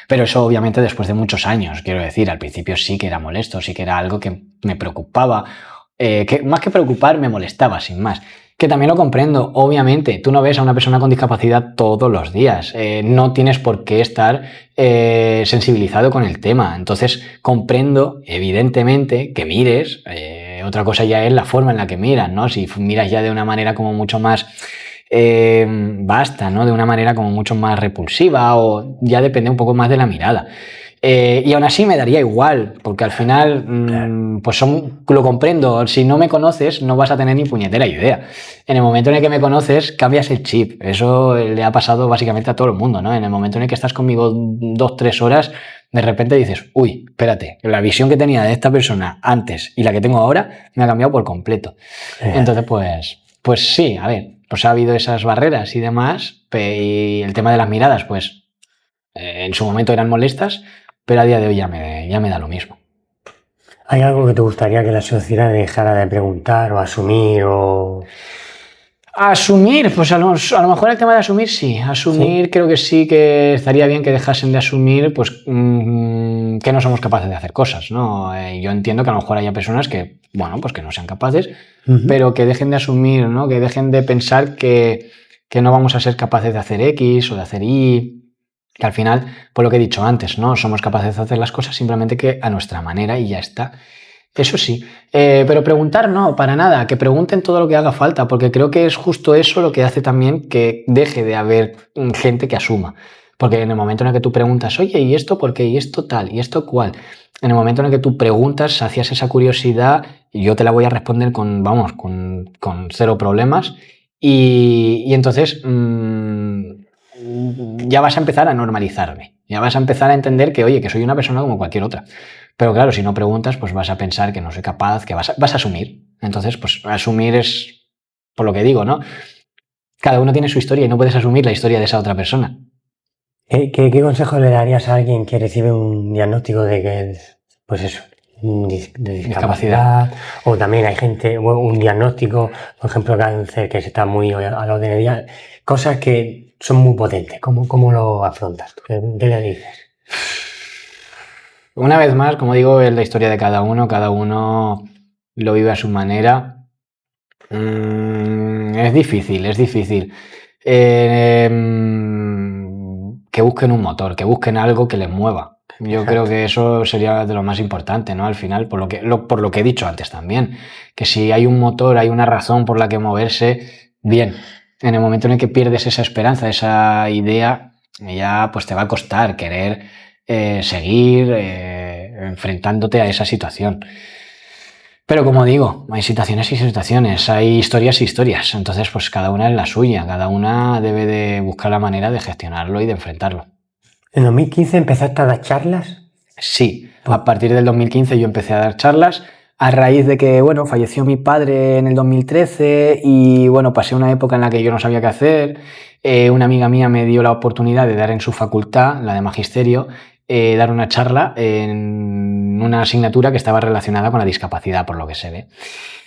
Pero eso obviamente después de muchos años, quiero decir, al principio sí que era molesto, sí que era algo que me preocupaba, que más que preocupar me molestaba, sin más. Que también lo comprendo, obviamente, tú no ves a una persona con discapacidad todos los días, no tienes por qué estar sensibilizado con el tema, entonces comprendo, evidentemente, que mires, otra cosa ya es la forma en la que miras, ¿no? Si miras ya de una manera como mucho más basta, ¿no? De una manera como mucho más repulsiva o ya depende un poco más de la mirada. Y aún así me daría igual, porque al final, pues lo comprendo, si no me conoces no vas a tener ni puñetera idea. En el momento en el que me conoces cambias el chip, eso le ha pasado básicamente a todo el mundo, ¿no? En el momento en el que estás conmigo 2-3 horas, de repente dices, uy, espérate, la visión que tenía de esta persona antes y la que tengo ahora me ha cambiado por completo. Entonces, pues sí, a ver, pues ha habido esas barreras y demás, y el tema de las miradas, pues en su momento eran molestas, pero a día de hoy ya me da lo mismo. ¿Hay algo que te gustaría que la sociedad dejara de preguntar o asumir o...? Asumir, pues a lo mejor el tema de asumir sí, asumir ¿sí? Creo que sí que estaría bien que dejasen de asumir pues que no somos capaces de hacer cosas, ¿no? Yo entiendo que a lo mejor haya personas que, bueno, pues que no sean capaces, pero que dejen de asumir, ¿no? Que dejen de pensar que no vamos a ser capaces de hacer X o de hacer Y, que al final, por lo que he dicho antes, ¿no? Somos capaces de hacer las cosas simplemente que a nuestra manera y ya está. Eso sí, pero preguntar no, para nada, que pregunten todo lo que haga falta, porque creo que es justo eso lo que hace también que deje de haber gente que asuma. Porque en el momento en el que tú preguntas, oye, ¿y esto por qué? ¿Y esto tal? ¿Y esto cuál? En el momento en el que tú preguntas, sacias esa curiosidad, y yo te la voy a responder con cero problemas, y entonces ya vas a empezar a normalizarme, ya vas a empezar a entender que, oye, que soy una persona como cualquier otra. Pero claro, si no preguntas, pues vas a pensar que no soy capaz, que vas a asumir. Entonces, pues asumir es, por lo que digo, ¿no? Cada uno tiene su historia y no puedes asumir la historia de esa otra persona. ¿Qué consejo le darías a alguien que recibe un diagnóstico de que, pues eso, de discapacidad? O también hay gente, un diagnóstico, por ejemplo, cáncer, que se está muy a lo de día, cosas que son muy potentes. ¿Cómo lo afrontas? ¿Qué le dices? Una vez más, como digo, es la historia de cada uno lo vive a su manera. Es difícil. Que busquen un motor, que busquen algo que les mueva. Yo creo que eso sería de lo más importante, ¿no? Al final, por lo que he dicho antes también, que si hay un motor, hay una razón por la que moverse, bien. En el momento en el que pierdes esa esperanza, esa idea, ya pues te va a costar querer seguir enfrentándote a esa situación. Pero como digo, hay situaciones y situaciones, hay historias y historias, entonces pues cada una es la suya, cada una debe de buscar la manera de gestionarlo y de enfrentarlo. ¿En 2015 empezaste a dar charlas? Sí, a partir del 2015 yo empecé a dar charlas, a raíz de que, bueno, falleció mi padre en el 2013 y, bueno, pasé una época en la que yo no sabía qué hacer. Una amiga mía me dio la oportunidad de dar en su facultad, la de magisterio, dar una charla en una asignatura que estaba relacionada con la discapacidad, por lo que se ve.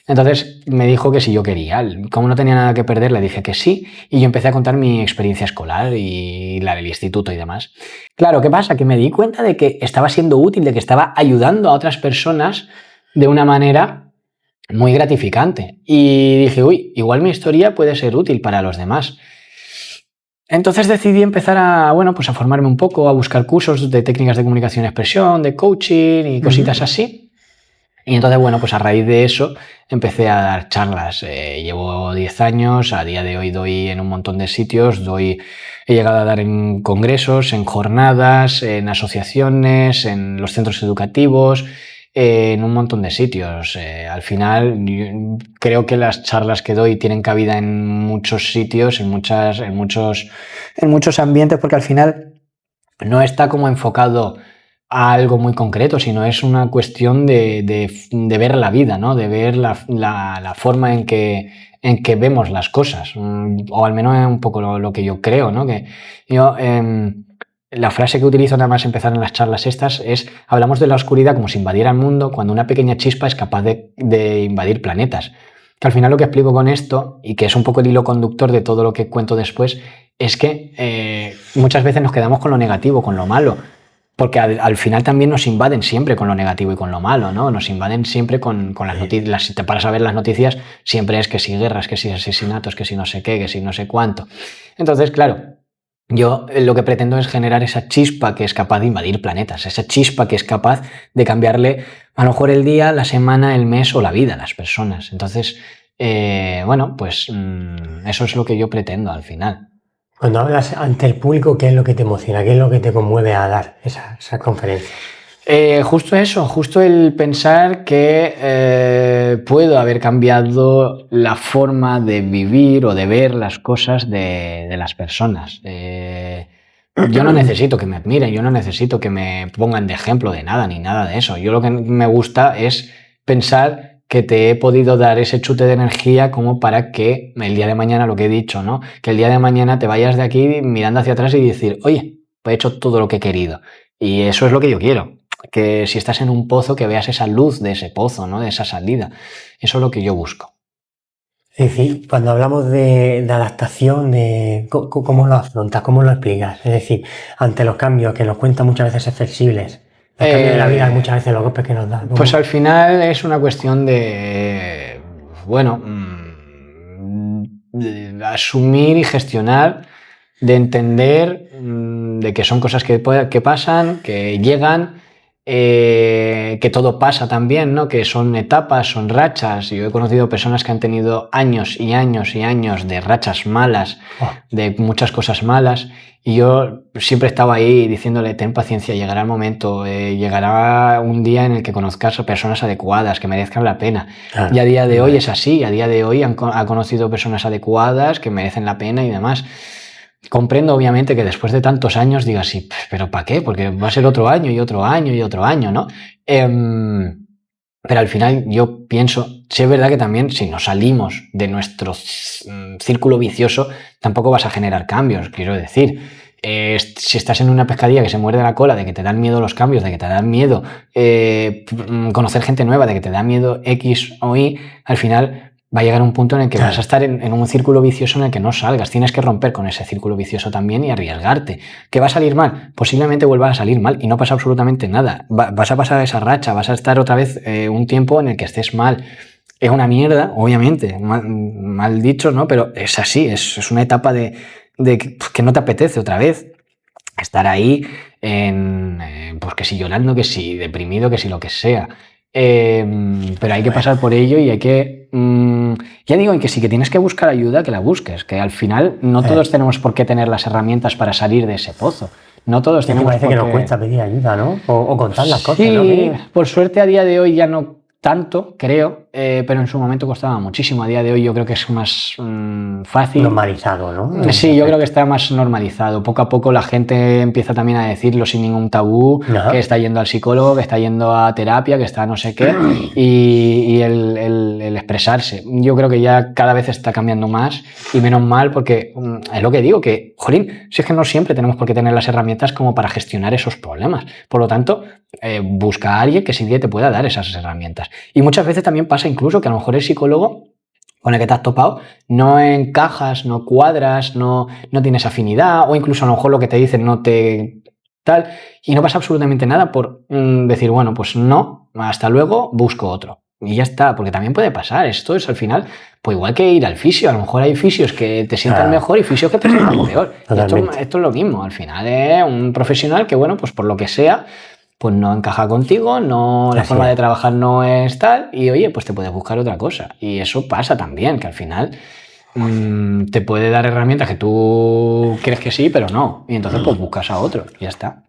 Entonces me dijo que si yo quería. Como no tenía nada que perder, le dije que sí, y yo empecé a contar mi experiencia escolar y la del instituto y demás. Claro, ¿qué pasa? Que me di cuenta de que estaba siendo útil, de que estaba ayudando a otras personas de una manera muy gratificante. Y dije, uy, igual mi historia puede ser útil para los demás. Entonces decidí empezar a formarme un poco, a buscar cursos de técnicas de comunicación y expresión, de coaching y cositas así. Y entonces, bueno, pues a raíz de eso empecé a dar charlas. Llevo 10 años, a día de hoy doy en un montón de sitios, he llegado a dar en congresos, en jornadas, en asociaciones, en los centros educativos, en un montón de sitios. Al final, creo que las charlas que doy tienen cabida en muchos sitios, en muchos ambientes, porque al final no está como enfocado a algo muy concreto, sino es una cuestión de ver la vida, ¿no? De ver la forma en que vemos las cosas, o al menos es un poco lo que yo creo, ¿no? Que yo, la frase que utilizo nada más empezar en las charlas estas es: hablamos de la oscuridad como si invadiera el mundo, cuando una pequeña chispa es capaz de invadir planetas. que al final lo que explico con esto, y que es un poco el hilo conductor de todo lo que cuento después, es que muchas veces nos quedamos con lo negativo, con lo malo, porque al final también nos invaden siempre con lo negativo y con lo malo, ¿no? Nos invaden siempre con las noticias. Si te paras a ver las noticias, siempre es que si guerras, que si asesinatos, que si no sé qué, que si no sé cuánto. Entonces, claro, yo lo que pretendo es generar esa chispa que es capaz de invadir planetas, esa chispa que es capaz de cambiarle a lo mejor el día, la semana, el mes o la vida a las personas. Entonces, bueno, pues eso es lo que yo pretendo al final. Cuando hablas ante el público, ¿qué es lo que te emociona? ¿Qué es lo que te conmueve a dar esa conferencia? Justo eso, justo el pensar que puedo haber cambiado la forma de vivir o de ver las cosas de las personas. Yo no necesito que me admiren, yo no necesito que me pongan de ejemplo de nada ni nada de eso. Yo lo que me gusta es pensar que te he podido dar ese chute de energía como para que el día de mañana, lo que he dicho, ¿no? Que el día de mañana te vayas de aquí mirando hacia atrás y decir, oye, he hecho todo lo que he querido. Y eso es lo que yo quiero. Que si estás en un pozo, que veas esa luz de ese pozo, ¿no? De esa salida. Eso es lo que yo busco. Es decir, cuando hablamos de adaptación, ¿cómo lo afrontas? ¿Cómo lo explicas? Es decir, ante los cambios que nos cuentan muchas veces ser flexibles, los cambios de la vida, muchas veces los golpes que nos dan. Pues al final es una cuestión de, bueno, de asumir y gestionar, de entender de que son cosas que pasan, que llegan, que todo pasa también, ¿no? Que son etapas, son rachas. Yo he conocido personas que han tenido años y años y años de rachas malas, de muchas cosas malas, y yo siempre estaba ahí diciéndole, ten paciencia, llegará el momento, llegará un día en el que conozcas a personas adecuadas, que merezcan la pena. Claro. Y a día de hoy es así, a día de hoy ha conocido personas adecuadas que merecen la pena y demás. Comprendo obviamente que después de tantos años digas, sí, pero ¿para qué? Porque va a ser otro año y otro año y otro año, ¿no? Pero al final yo pienso, sí es verdad que también si nos salimos de nuestro círculo vicioso, tampoco vas a generar cambios, quiero decir. Si estás en una pescadilla que se muerde la cola, de que te dan miedo los cambios, de que te dan miedo conocer gente nueva, de que te da miedo X o Y, al final va a llegar un punto en el que vas a estar en un círculo vicioso en el que no salgas. Tienes que romper con ese círculo vicioso también y arriesgarte. ¿Que va a salir mal? Posiblemente vuelva a salir mal y no pasa absolutamente nada. Vas a pasar esa racha, vas a estar otra vez un tiempo en el que estés mal. Es una mierda, obviamente, mal dicho, ¿no? Pero es así, es una etapa de que no te apetece otra vez estar ahí, pues que si llorando, que si deprimido, que si lo que sea. Pero hay que pasar por ello y hay que, ya digo, que sí que tienes que buscar ayuda, que la busques, que al final no todos tenemos por qué tener las herramientas para salir de ese pozo. No todos tenemos parece que nos cuesta pedir ayuda, ¿no? O contar las cosas, sí, ¿no? Sí, por suerte a día de hoy ya no tanto, creo, pero en su momento costaba muchísimo. A día de hoy yo creo que es más fácil. Normalizado, ¿no? Sí, yo creo que está más normalizado. Poco a poco la gente empieza también a decirlo sin ningún tabú, que está yendo al psicólogo, que está yendo a terapia, que está no sé qué, y el expresarse. Yo creo que ya cada vez está cambiando más y menos mal, porque es lo que digo, que, jolín, si es que no siempre tenemos por qué tener las herramientas como para gestionar esos problemas. Por lo tanto, busca a alguien que sí te pueda dar esas herramientas. Y muchas veces también pasa incluso que a lo mejor el psicólogo con el que te has topado no encajas, no cuadras, no tienes afinidad, o incluso a lo mejor lo que te dicen no te tal, y no pasa absolutamente nada por decir, bueno, pues no, hasta luego, busco otro. Y ya está, porque también puede pasar. Esto es al final, pues igual que ir al fisio, a lo mejor hay fisios que te sientan mejor y fisios que te sientan peor. Esto es lo mismo, al final es un profesional que, bueno, pues por lo que sea, pues no encaja contigo, la forma de trabajar no es tal, y oye, pues te puedes buscar otra cosa. Y eso pasa también, que al final te puede dar herramientas que tú crees que sí, pero no. Y entonces pues buscas a otro, y ya está.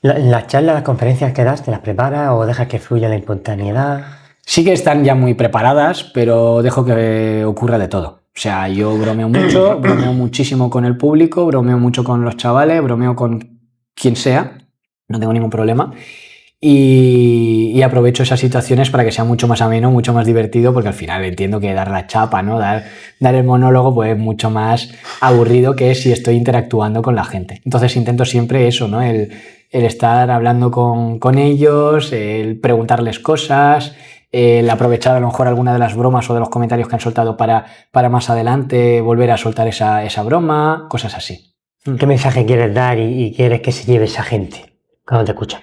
¿Las charlas, las conferencias que das, te las preparas o dejas que fluya la espontaneidad? Sí que están ya muy preparadas, pero dejo que ocurra de todo. O sea, yo bromeo mucho, bromeo muchísimo con el público, bromeo mucho con los chavales, bromeo con quien sea. No tengo ningún problema y aprovecho esas situaciones para que sea mucho más ameno, mucho más divertido, porque al final entiendo que dar la chapa, ¿no? Dar el monólogo pues es mucho más aburrido que si estoy interactuando con la gente. Entonces intento siempre eso, ¿no? El estar hablando con ellos, el preguntarles cosas, el aprovechar a lo mejor alguna de las bromas o de los comentarios que han soltado para más adelante volver a soltar esa broma, cosas así. ¿Qué mensaje quieres dar y quieres que se lleve esa gente cuando te escuchan?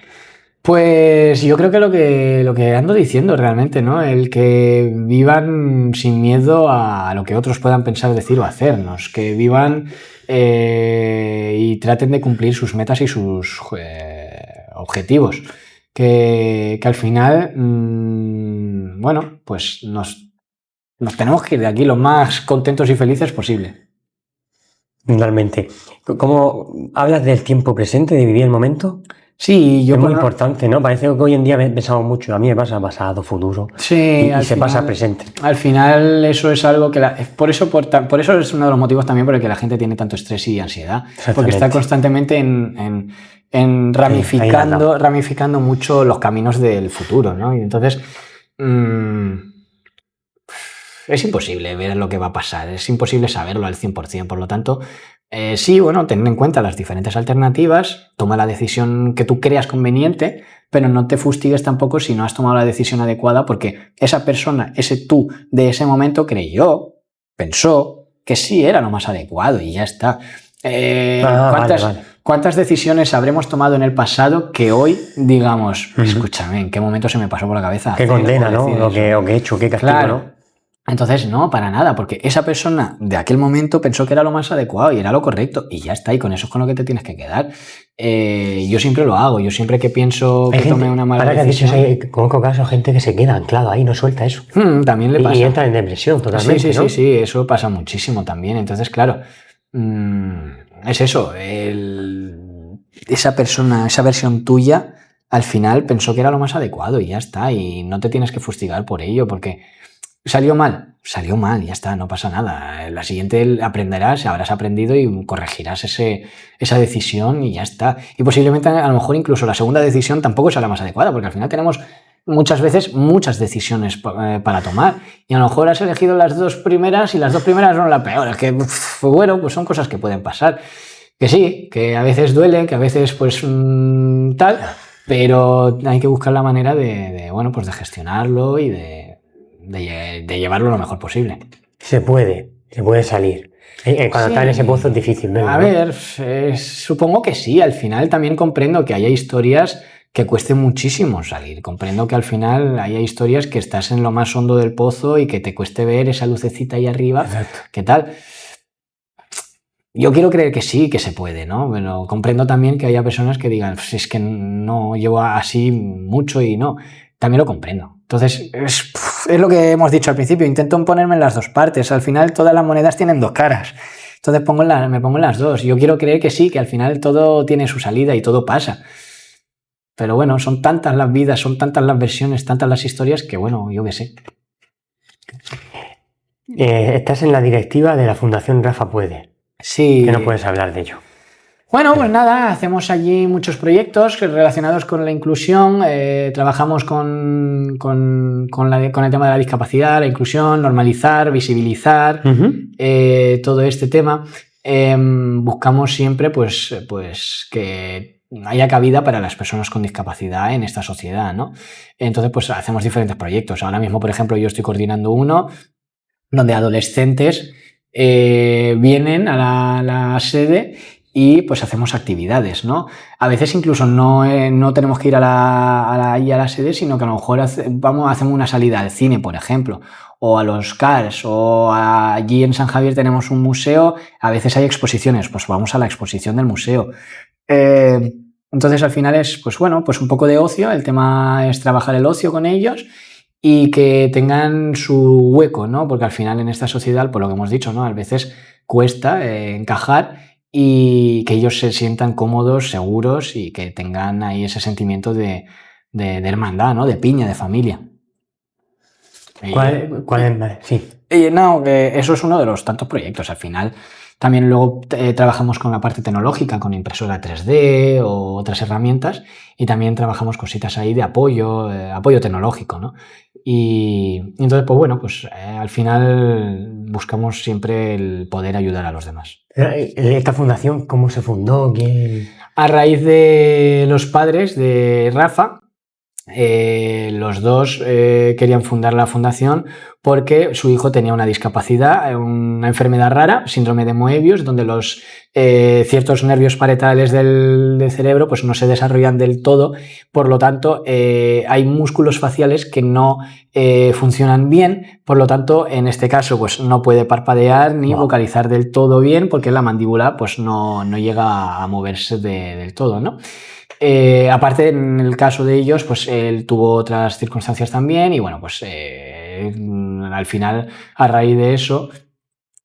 Pues yo creo que lo que ando diciendo realmente, ¿no? El que vivan sin miedo a lo que otros puedan pensar, decir o hacernos, que vivan y traten de cumplir sus metas y sus objetivos, que al final, bueno, pues nos tenemos que ir de aquí lo más contentos y felices posible. Totalmente. ¿Cómo hablas del tiempo presente, de vivir el momento? Sí, yo es muy importante, ¿no? Parece que hoy en día pensamos mucho. A mí me pasa pasado, futuro. Sí, y se pasa presente. Al final eso es algo que... por eso es uno de los motivos también por el que la gente tiene tanto estrés y ansiedad. Porque está constantemente ramificando mucho los caminos del futuro, ¿no? Y entonces... es imposible ver lo que va a pasar, es imposible saberlo al 100%, por lo tanto, sí, bueno, ten en cuenta las diferentes alternativas, toma la decisión que tú creas conveniente, pero no te fustigues tampoco si no has tomado la decisión adecuada, porque esa persona, ese tú de ese momento pensó que sí era lo más adecuado y ya está. ¿Cuántas decisiones habremos tomado en el pasado que hoy digamos, escúchame, ¿en qué momento se me pasó por la cabeza? Qué condena, ¿no? Lo que he hecho, qué castigo, claro. ¿no? Entonces, no, para nada, porque esa persona de aquel momento pensó que era lo más adecuado y era lo correcto y ya está, y con eso es con lo que te tienes que quedar. Yo siempre lo hago, yo siempre que pienso que tomé una mala decisión... Conozco casos, gente que se queda anclado ahí, no suelta eso. También le pasa. Y entra en depresión totalmente, ¿no? Sí, eso pasa muchísimo también. Entonces, claro, es eso, esa persona, esa versión tuya, al final pensó que era lo más adecuado y ya está, y no te tienes que fustigar por ello, porque... ¿Salió mal? Salió mal, ya está, no pasa nada. La siguiente aprenderás, habrás aprendido y corregirás esa decisión y ya está. Y posiblemente a lo mejor incluso la segunda decisión tampoco sea la más adecuada, porque al final tenemos muchas veces muchas decisiones para tomar. Y a lo mejor has elegido las dos primeras y las dos primeras son la peor. Es que, bueno, pues son cosas que pueden pasar. Que sí, que a veces duele, que a veces pues tal, pero hay que buscar la manera bueno, pues de gestionarlo y de llevarlo lo mejor posible. Se puede salir. Cuando está en ese pozo es difícil, ¿no? A ver, supongo que sí. Al final también comprendo que haya historias que cueste muchísimo salir. Comprendo que al final haya historias que estás en lo más hondo del pozo y que te cueste ver esa lucecita ahí arriba. Exacto. ¿Qué tal? Yo quiero creer que sí, que se puede, ¿no? Pero comprendo también que haya personas que digan, es que no llevo así mucho y no. También lo comprendo. Entonces, es lo que hemos dicho al principio, intento ponerme en las dos partes. Al final todas las monedas tienen dos caras. Entonces me pongo en las dos. Yo quiero creer que sí, que al final todo tiene su salida y todo pasa. Pero bueno, son tantas las vidas, son tantas las versiones, tantas las historias que bueno, yo qué sé. Estás en la directiva de la Fundación Rafa Puede. Sí. Que no puedes hablar de ello. Bueno, pues nada, hacemos allí muchos proyectos relacionados con la inclusión, trabajamos con el tema de la discapacidad, la inclusión, normalizar, visibilizar, todo este tema. Buscamos siempre pues que haya cabida para las personas con discapacidad en esta sociedad, ¿no? Entonces, pues hacemos diferentes proyectos. Ahora mismo, por ejemplo, yo estoy coordinando uno donde adolescentes vienen a la sede y pues hacemos actividades, ¿no? A veces incluso no tenemos que ir a la sede, sino que a lo mejor hacemos una salida al cine, por ejemplo, o a los CARS, o allí en San Javier tenemos un museo, a veces hay exposiciones, pues vamos a la exposición del museo. Entonces al final es, pues bueno, pues un poco de ocio, el tema es trabajar el ocio con ellos y que tengan su hueco, ¿no? Porque al final en esta sociedad, por lo que hemos dicho, ¿no? A veces cuesta encajar y que ellos se sientan cómodos, seguros y que tengan ahí ese sentimiento de hermandad, ¿no? De piña, de familia. ¿Cuál es? Sí. No, eso es uno de los tantos proyectos. Al final también luego trabajamos con la parte tecnológica, con impresora 3D o otras herramientas, y también trabajamos cositas ahí de apoyo tecnológico, ¿no? Y entonces, pues bueno, pues al final buscamos siempre el poder ayudar a los demás. ¿Esta fundación cómo se fundó? ¿Quién? A raíz de los padres de Rafa, los dos querían fundar la fundación porque su hijo tenía una discapacidad, una enfermedad rara, síndrome de Moebius, donde los ciertos nervios parietales del cerebro pues no se desarrollan del todo, por lo tanto hay músculos faciales que no funcionan bien, por lo tanto en este caso pues no puede parpadear ni vocalizar del todo bien porque la mandíbula pues no llega a moverse del todo, ¿no? Aparte, en el caso de ellos, pues él tuvo otras circunstancias también y bueno, pues al final, a raíz de eso,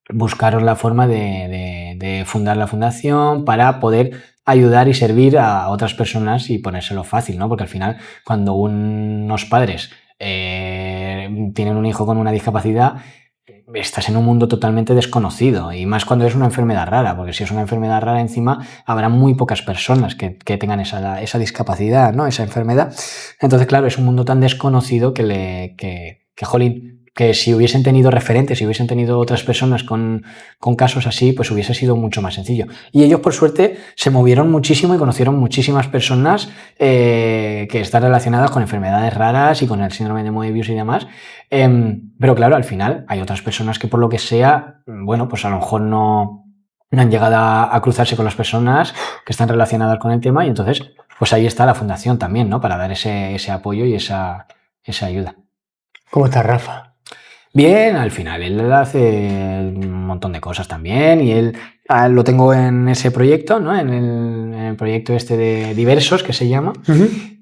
buscaron la forma de fundar la fundación para poder ayudar y servir a otras personas y ponérselo fácil, ¿no? Porque al final, cuando unos padres tienen un hijo con una discapacidad, estás en un mundo totalmente desconocido y más cuando es una enfermedad rara, porque si es una enfermedad rara encima habrá muy pocas personas que tengan esa discapacidad, ¿no? Esa enfermedad. Entonces, claro, es un mundo tan desconocido jolín, que si hubiesen tenido referentes, si hubiesen tenido otras personas con casos así, pues hubiese sido mucho más sencillo. Y ellos, por suerte, se movieron muchísimo y conocieron muchísimas personas que están relacionadas con enfermedades raras y con el síndrome de Moebius y demás. Pero claro, al final hay otras personas que por lo que sea, bueno, pues a lo mejor no han llegado a cruzarse con las personas que están relacionadas con el tema y entonces, pues ahí está la fundación también, ¿no? Para dar ese apoyo y esa ayuda. ¿Cómo está Rafa? Bien, al final él hace un montón de cosas también y él lo tengo en ese proyecto, ¿no? En el proyecto este de Diversos que se llama.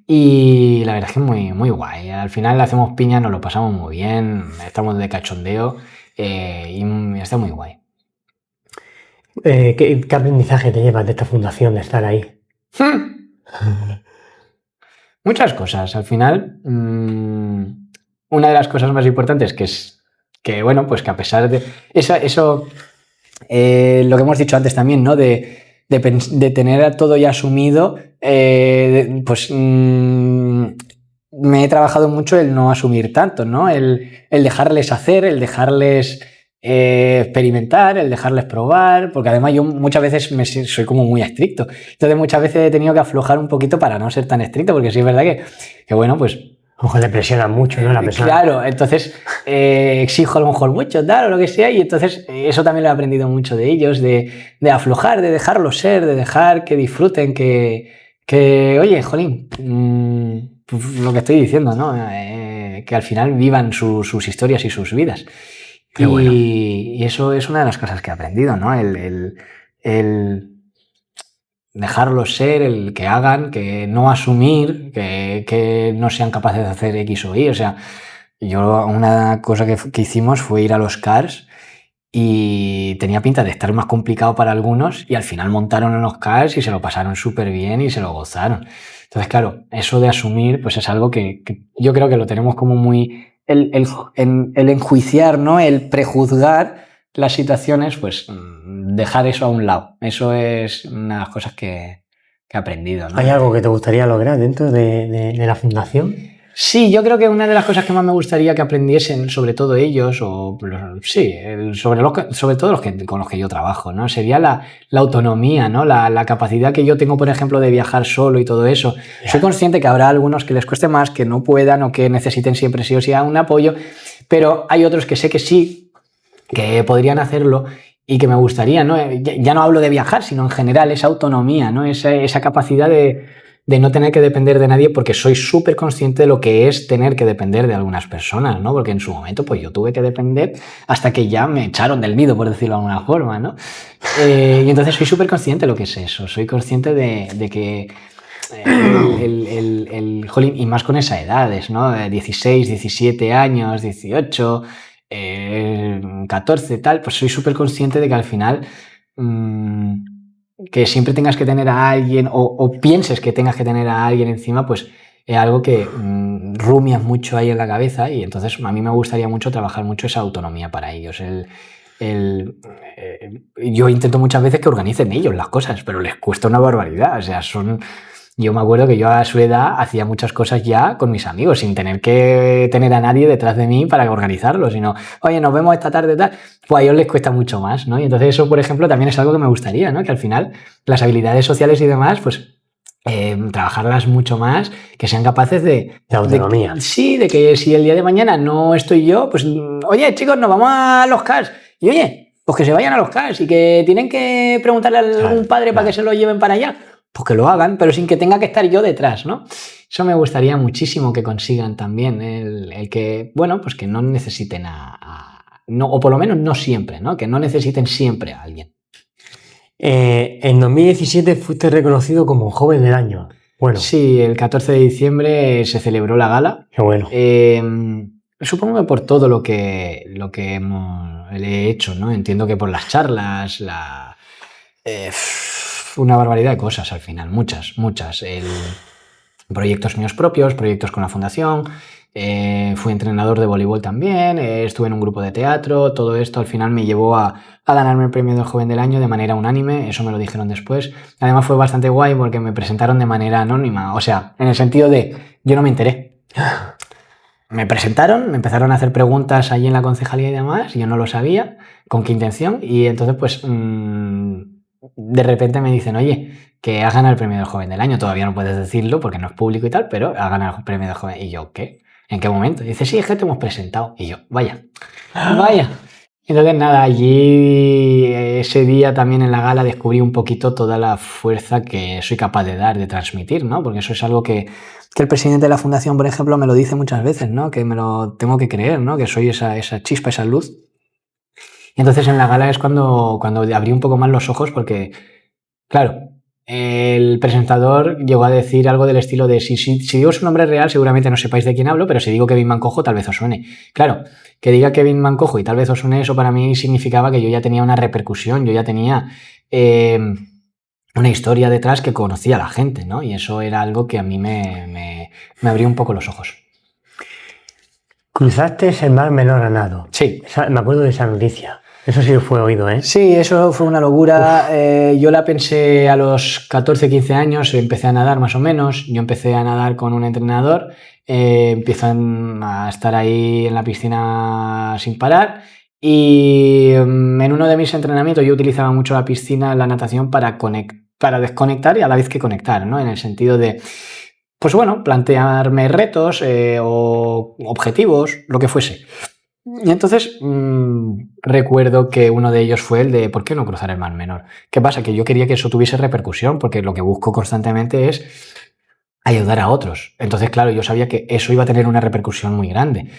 Y la verdad es que es muy, muy guay. Al final hacemos piña, nos lo pasamos muy bien, estamos de cachondeo y está muy guay. ¿Qué aprendizaje te llevas de esta fundación, de estar ahí? Muchas cosas. Al final, una de las cosas más importantes que bueno, pues que a pesar de eso lo que hemos dicho antes también, ¿no? De tener todo ya asumido, pues me he trabajado mucho el no asumir tanto, ¿no? El dejarles hacer, el dejarles experimentar, el dejarles probar, porque además yo muchas veces soy como muy estricto. Entonces muchas veces he tenido que aflojar un poquito para no ser tan estricto, porque sí es verdad que bueno, pues A lo mejor le presiona mucho, ¿no? La persona. Claro, entonces exijo a lo mejor mucho, tal, o lo que sea, y entonces eso también lo he aprendido mucho de ellos, de aflojar, de dejarlo ser, de dejar que disfruten, que oye, jolín, pues lo que estoy diciendo, ¿no? Que al final vivan sus historias y sus vidas. Qué bueno. Y eso es una de las cosas que he aprendido, ¿no? El dejarlos ser, el que hagan, que no asumir, que no sean capaces de hacer X o Y. O sea, una cosa que hicimos fue ir a los CARS y tenía pinta de estar más complicado para algunos y al final montaron en los CARS y se lo pasaron súper bien y se lo gozaron. Entonces, claro, eso de asumir pues es algo que yo creo que lo tenemos como muy... El enjuiciar, ¿no? El prejuzgar las situaciones, pues dejar eso a un lado. Eso es una de las cosas que he aprendido, ¿no? ¿Hay algo que te gustaría lograr dentro de la fundación? Sí, yo creo que una de las cosas que más me gustaría que aprendiesen, sobre todo ellos, sobre todo con los que yo trabajo, ¿no? Sería la autonomía, ¿no? La capacidad que yo tengo, por ejemplo, de viajar solo y todo eso. Soy consciente que habrá algunos que les cueste más, que no puedan o que necesiten siempre sí o sí un apoyo, pero hay otros que sé que sí, que podrían hacerlo y que me gustaría, ¿no? Ya no hablo de viajar, sino en general esa autonomía, ¿no? Esa capacidad de no tener que depender de nadie, porque soy súper consciente de lo que es tener que depender de algunas personas, ¿no? Porque en su momento pues yo tuve que depender hasta que ya me echaron del nido, por decirlo de alguna forma, ¿no? Y entonces soy súper consciente de lo que es eso, soy consciente de que jolín, y más con esas edades, ¿no? 16, 17 años, 18, 14, tal, pues soy súper consciente de que al final que siempre tengas que tener a alguien o pienses que tengas que tener a alguien encima, pues es algo que rumias mucho ahí en la cabeza y entonces a mí me gustaría mucho trabajar mucho esa autonomía para ellos. Yo intento muchas veces que organicen ellos las cosas, pero les cuesta una barbaridad. O sea, yo me acuerdo que yo a su edad hacía muchas cosas ya con mis amigos, sin tener que tener a nadie detrás de mí para organizarlo, sino, oye, nos vemos esta tarde, tal. Pues a ellos les cuesta mucho más, ¿no? Y entonces eso, por ejemplo, también es algo que me gustaría, ¿no? Que al final las habilidades sociales y demás, pues trabajarlas mucho más, que sean capaces de autonomía. Sí, de que si el día de mañana no estoy yo, pues, oye, chicos, nos vamos a los CAS. Y oye, pues que se vayan a los CAS y que tienen que preguntarle a algún padre para que se lo lleven para allá. Pues que lo hagan, pero sin que tenga que estar yo detrás, ¿no? Eso me gustaría muchísimo que consigan también, el que, bueno, pues que no necesiten no, o por lo menos no siempre, ¿no? Que no necesiten siempre a alguien. En 2017 fuiste reconocido como Joven del Año. Bueno. Sí, el 14 de diciembre se celebró la gala. Qué bueno. Supongo que por todo lo que he hecho, ¿no? Entiendo que por las charlas, una barbaridad de cosas al final, muchas. Proyectos míos propios, proyectos con la fundación, fui entrenador de voleibol también, estuve en un grupo de teatro, todo esto al final me llevó a ganarme el premio del Joven del Año de manera unánime, eso me lo dijeron después. Además fue bastante guay porque me presentaron de manera anónima, o sea, en el sentido de yo no me enteré. Me presentaron, me empezaron a hacer preguntas allí en la concejalía y demás, yo no lo sabía, con qué intención, y entonces pues de repente me dicen, oye, que has ganado el premio del Joven del Año, todavía no puedes decirlo porque no es público y tal, pero has ganado el premio del Joven. Y yo, ¿qué? ¿En qué momento? Y dice, sí, es que te hemos presentado. Y yo, vaya. Entonces nada, allí ese día también en la gala descubrí un poquito toda la fuerza que soy capaz de dar, de transmitir, ¿no? Porque eso es algo que el presidente de la fundación, por ejemplo, me lo dice muchas veces, ¿no? Que me lo tengo que creer, ¿no? Que soy esa chispa, esa luz. Y entonces en la gala es cuando abrí un poco más los ojos porque, claro, el presentador llegó a decir algo del estilo de si digo su nombre real seguramente no sepáis de quién hablo, pero si digo Kevin Mancojo tal vez os suene. Claro, que diga Kevin Mancojo y tal vez os suene, eso para mí significaba que yo ya tenía una repercusión, yo ya tenía una historia detrás que conocía a la gente, ¿no? Y eso era algo que a mí me abrió un poco los ojos. Cruzaste el Mar Menor a nado. Sí. Me acuerdo de esa noticia. Eso sí fue oído, ¿eh? Sí, eso fue una locura. Yo la pensé a los 14, 15 años, empecé a nadar más o menos. Yo empecé a nadar con un entrenador, empiezo a estar ahí en la piscina sin parar y en uno de mis entrenamientos yo utilizaba mucho la piscina, la natación para desconectar y a la vez que conectar, ¿no? En el sentido de, pues bueno, plantearme retos o objetivos, lo que fuese. Y entonces recuerdo que uno de ellos fue el de ¿por qué no cruzar el Mar Menor? ¿Qué pasa? Que yo quería que eso tuviese repercusión porque lo que busco constantemente es ayudar a otros. Entonces, claro, yo sabía que eso iba a tener una repercusión muy grande.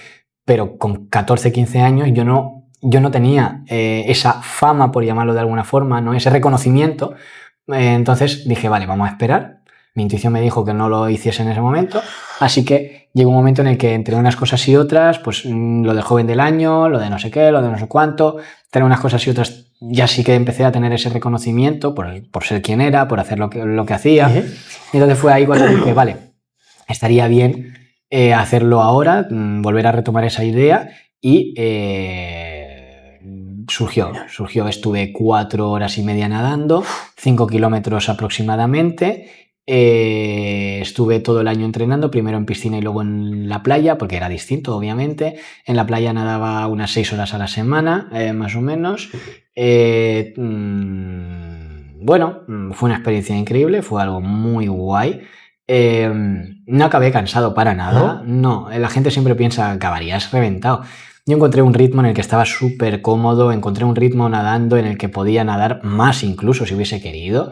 Pero con 14, 15 años yo no tenía esa fama, por llamarlo de alguna forma, ¿no? Ese reconocimiento. Entonces dije, vale, vamos a esperar. Mi intuición me dijo que no lo hiciese en ese momento, así que llegó un momento en el que entre unas cosas y otras, pues lo de Joven del Año, lo de no sé qué, lo de no sé cuánto, entre unas cosas y otras ya sí que empecé a tener ese reconocimiento por ser quien era, por hacer lo que hacía. Y entonces fue ahí cuando dije, vale, estaría bien hacerlo ahora, volver a retomar esa idea y surgió. Estuve 4 horas y media nadando, 5 kilómetros aproximadamente. Estuve todo el año entrenando, primero en piscina y luego en la playa, porque era distinto, obviamente. En la playa nadaba unas 6 horas a la semana, más o menos. Bueno, fue una experiencia increíble, fue algo muy guay. No acabé cansado para nada. No, la gente siempre piensa, acabarías reventado. Yo encontré un ritmo en el que estaba súper cómodo, encontré un ritmo nadando en el que podía nadar más incluso si hubiese querido.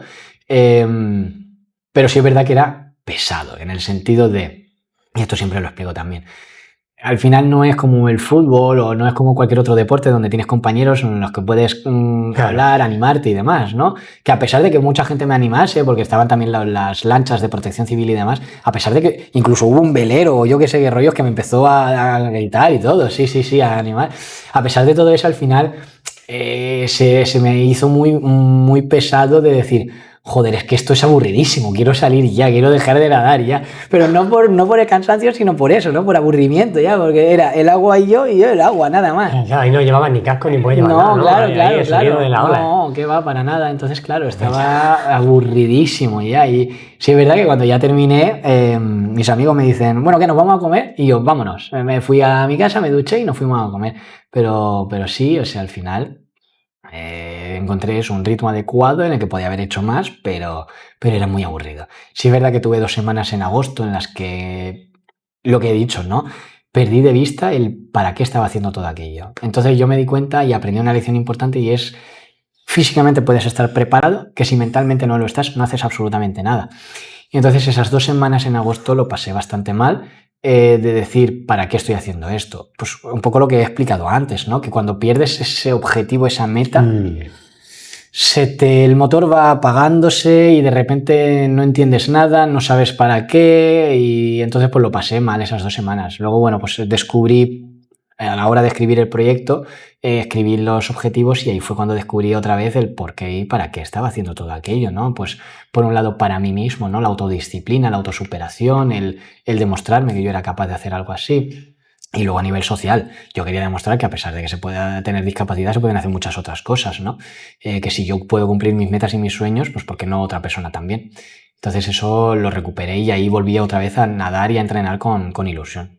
Pero sí es verdad que era pesado, en el sentido de, y esto siempre lo explico también, al final no es como el fútbol o no es como cualquier otro deporte donde tienes compañeros en los que puedes hablar, animarte y demás, ¿no? Que a pesar de que mucha gente me animase, porque estaban también las lanchas de protección civil y demás, a pesar de que incluso hubo un velero o yo qué sé qué rollos que me empezó a gritar y todo, sí, a animar, a pesar de todo eso al final se me hizo muy, muy pesado de decir, joder, es que esto es aburridísimo, quiero salir ya, quiero dejar de nadar ya, pero no por el cansancio, sino por eso, ¿no? Por aburrimiento ya, porque era el agua y yo el agua, nada más. Ya, y no llevabas ni casco ni puedes llevar nada, ¿no? Claro, de la ola. No, que va, para nada, entonces claro, estaba aburridísimo ya, y sí es verdad que cuando ya terminé, mis amigos me dicen, bueno, ¿qué, nos vamos a comer? Y yo, vámonos, me fui a mi casa, me duché y nos fuimos a comer, pero sí, o sea, al final Encontré eso, un ritmo adecuado en el que podía haber hecho más, pero era muy aburrido. Sí es verdad que tuve 2 semanas en agosto en las que, lo que he dicho, ¿no? Perdí de vista el para qué estaba haciendo todo aquello. Entonces yo me di cuenta y aprendí una lección importante y es, físicamente puedes estar preparado, que si mentalmente no lo estás, no haces absolutamente nada. Y entonces esas 2 semanas en agosto lo pasé bastante mal, de decir, ¿para qué estoy haciendo esto? Pues un poco lo que he explicado antes, ¿no? Que cuando pierdes ese objetivo, esa meta, el motor va apagándose y de repente no entiendes nada, no sabes para qué, y entonces pues lo pasé mal esas 2 semanas. Luego, bueno, pues descubrí, a la hora de escribir el proyecto, escribí los objetivos y ahí fue cuando descubrí otra vez el por qué y para qué estaba haciendo todo aquello, ¿no? Pues por un lado para mí mismo, ¿no? La autodisciplina, la autosuperación, el demostrarme que yo era capaz de hacer algo así. Y luego a nivel social, yo quería demostrar que a pesar de que se pueda tener discapacidad, se pueden hacer muchas otras cosas, ¿no? Que si yo puedo cumplir mis metas y mis sueños, pues ¿por qué no otra persona también? Entonces eso lo recuperé y ahí volví otra vez a nadar y a entrenar con ilusión.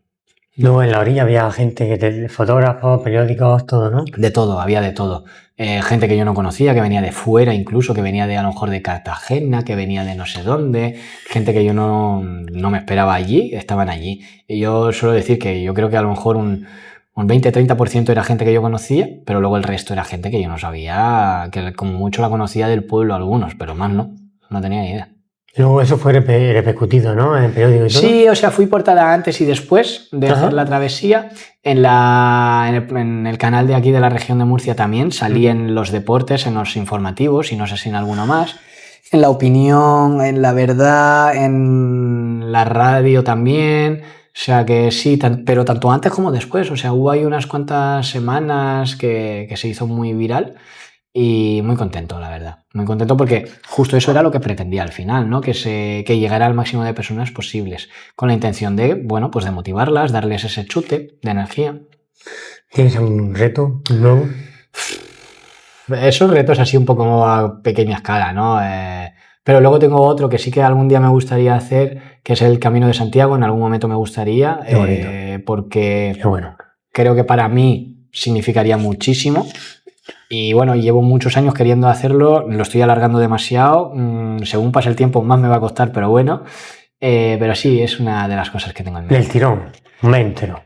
Luego en la orilla había gente, fotógrafos, periódicos, todo, ¿no? De todo, había de todo. Gente que yo no conocía, que venía de fuera incluso, que venía de a lo mejor de Cartagena, que venía de no sé dónde, gente que yo no me esperaba allí, estaban allí. Y yo suelo decir que yo creo que a lo mejor un 20-30% era gente que yo conocía, pero luego el resto era gente que yo no sabía, que como mucho la conocía del pueblo algunos, pero más no tenía ni idea. Y luego eso fue repercutido, ¿no? En el periódico y todo. Sí, o sea, fui portada antes y después de hacer la travesía. En el canal de aquí de la región de Murcia también salí en los deportes, en los informativos y no sé si en alguno más. En La Opinión, en La Verdad, en la radio también. O sea que sí, pero tanto antes como después. O sea, hubo ahí unas cuantas semanas que se hizo muy viral. Y muy contento, la verdad. Muy contento porque justo eso era lo que pretendía al final, ¿no? Que llegara al máximo de personas posibles. Con la intención de, bueno, pues de motivarlas, darles ese chute de energía. ¿Tienes algún reto nuevo? Esos retos así un poco a pequeña escala, ¿no? Pero luego tengo otro que sí que algún día me gustaría hacer, que es el Camino de Santiago. En algún momento me gustaría. Qué bonito. Porque Qué bueno. Creo que para mí significaría muchísimo. Y bueno, llevo muchos años queriendo hacerlo, lo estoy alargando demasiado, según pase el tiempo más me va a costar, pero bueno, pero sí, es una de las cosas que tengo en mente. Del tirón, un mes entero.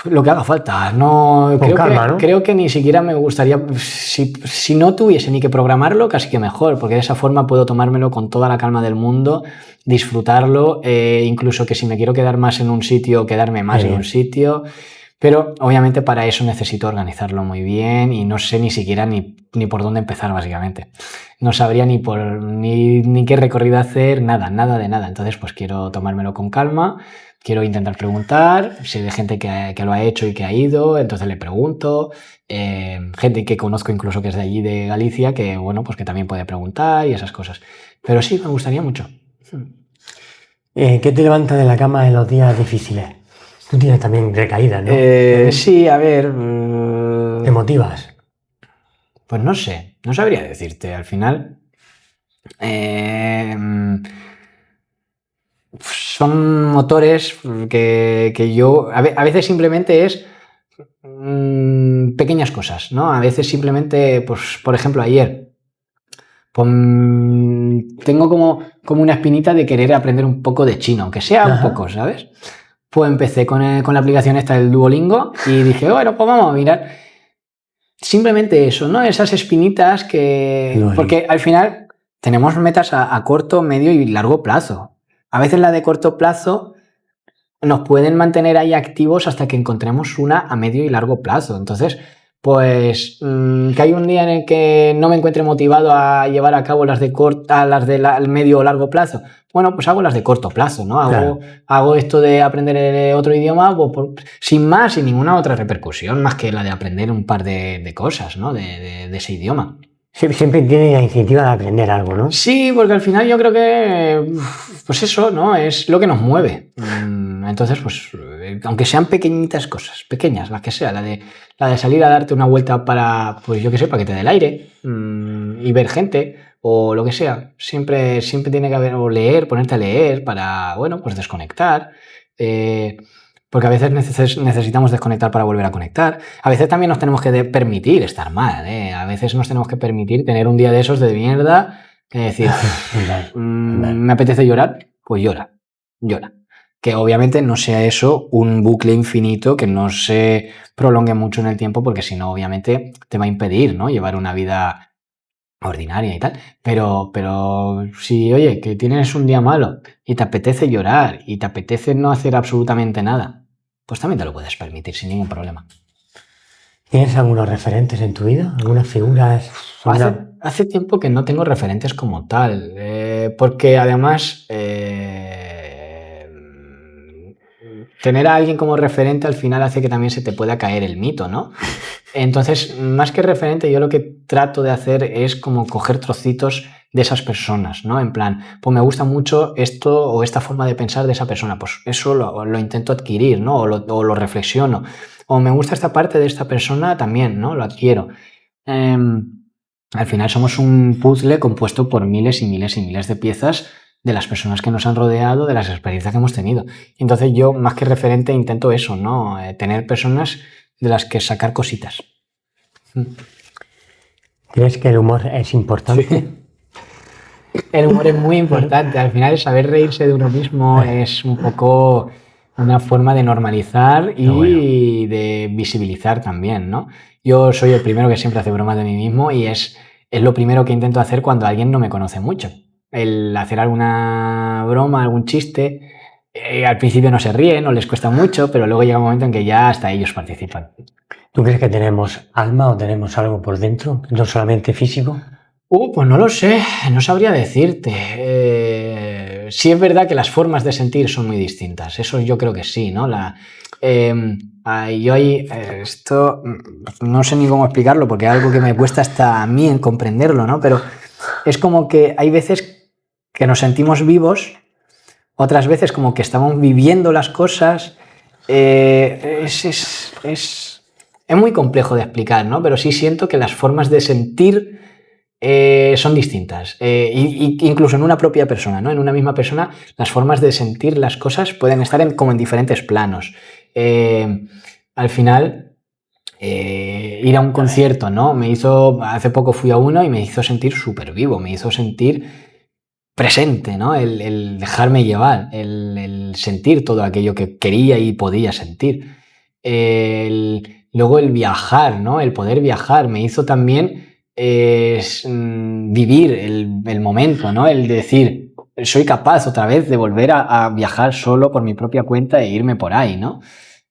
Lo que haga falta, no, Con calma, ¿no? Creo que ni siquiera me gustaría, si no tuviese ni que programarlo, casi que mejor, porque de esa forma puedo tomármelo con toda la calma del mundo, disfrutarlo, incluso que si me quiero quedar más en un sitio, quedarme más en un sitio. Pero obviamente para eso necesito organizarlo muy bien y no sé ni siquiera ni por dónde empezar básicamente. No sabría ni qué recorrido hacer, nada de nada. Entonces pues quiero tomármelo con calma, quiero intentar preguntar, si hay gente que lo ha hecho y que ha ido, entonces le pregunto. Gente que conozco incluso que es de allí de Galicia, que bueno, pues que también puede preguntar y esas cosas. Pero sí, me gustaría mucho. ¿Qué te levanta de la cama en los días difíciles? Tú tienes también recaídas, ¿no? Sí, a ver... ¿Te motivas? Pues no sé, no sabría decirte. Al final... son motores que yo... A veces simplemente es... pequeñas cosas, ¿no? A veces simplemente, pues, por ejemplo, ayer... Pues, tengo como una espinita de querer aprender un poco de chino, aunque sea un poco, ¿sabes? Pues empecé con la aplicación esta del Duolingo y dije, bueno, pues vamos a mirar. Simplemente eso, ¿no? Esas espinitas que... Porque al final tenemos metas a corto, medio y largo plazo. A veces la de corto plazo nos pueden mantener ahí activos hasta que encontremos una a medio y largo plazo. Entonces, pues que hay un día en el que no me encuentre motivado a llevar a cabo las de medio o largo plazo. Bueno, pues hago las de corto plazo, ¿no? Hago esto de aprender otro idioma pues, sin más, sin ninguna otra repercusión, más que la de aprender un par de cosas, ¿no? De ese idioma. Siempre tiene la iniciativa de aprender algo, ¿no? Sí, porque al final yo creo que, pues eso, ¿no? Es lo que nos mueve. Entonces, pues, aunque sean pequeñitas cosas, pequeñas, las que sea, la de salir a darte una vuelta para, pues yo qué sé, para que te dé el aire y ver gente o lo que sea, siempre tiene que haber, o leer, ponerte a leer para, bueno, pues desconectar. Porque a veces necesitamos desconectar para volver a conectar. A veces también nos tenemos que permitir estar mal, ¿eh? A veces nos tenemos que permitir tener un día de esos de mierda, decir, me apetece llorar, pues llora. Que obviamente no sea eso un bucle infinito, que no se prolongue mucho en el tiempo, porque si no, obviamente te va a impedir, ¿no?, llevar una vida ordinaria y tal, pero si, oye, que tienes un día malo y te apetece llorar y te apetece no hacer absolutamente nada, pues también te lo puedes permitir sin ningún problema. ¿Tienes algunos referentes en tu vida? ¿Algunas figuras? Hace tiempo que no tengo referentes como tal, porque además tener a alguien como referente al final hace que también se te pueda caer el mito, ¿no? Entonces, más que referente, yo lo que trato de hacer es como coger trocitos de esas personas, ¿no? En plan, pues me gusta mucho esto o esta forma de pensar de esa persona, pues eso lo intento adquirir, ¿no? O lo reflexiono. O me gusta esta parte de esta persona también, ¿no? Lo adquiero. Al final somos un puzzle compuesto por miles y miles y miles de piezas de las personas que nos han rodeado, de las experiencias que hemos tenido. Entonces yo, más que referente, intento eso, ¿no? Tener personas de las que sacar cositas. ¿Crees que el humor es importante? Sí. El humor es muy importante. Al final, saber reírse de uno mismo es un poco una forma de normalizar y de visibilizar también, ¿no? Yo soy el primero que siempre hace bromas de mí mismo y es lo primero que intento hacer cuando alguien no me conoce mucho. El hacer alguna broma, algún chiste. Al principio no se ríen, no les cuesta mucho, pero luego llega un momento en que ya hasta ellos participan. ¿Tú crees que tenemos alma o tenemos algo por dentro, no solamente físico? Pues no lo sé, no sabría decirte. Sí es verdad que las formas de sentir son muy distintas, eso yo creo que sí, ¿no? Esto no sé ni cómo explicarlo porque es algo que me cuesta hasta a mí en comprenderlo, ¿no? Pero es como que hay veces que nos sentimos vivos, otras veces como que estamos viviendo las cosas. Es muy complejo de explicar, ¿no? Pero sí siento que las formas de sentir son distintas. Incluso en una propia persona, ¿no? En una misma persona, las formas de sentir las cosas pueden estar como en diferentes planos. Al final, ir a un concierto, ¿no? Hace poco fui a uno y me hizo sentir súper vivo, me hizo sentir presente, ¿no? El dejarme llevar, el sentir todo aquello que quería y podía sentir. Luego el viajar, ¿no? El poder viajar me hizo también vivir el momento, ¿no? El decir, soy capaz otra vez de volver a viajar solo por mi propia cuenta e irme por ahí, ¿no?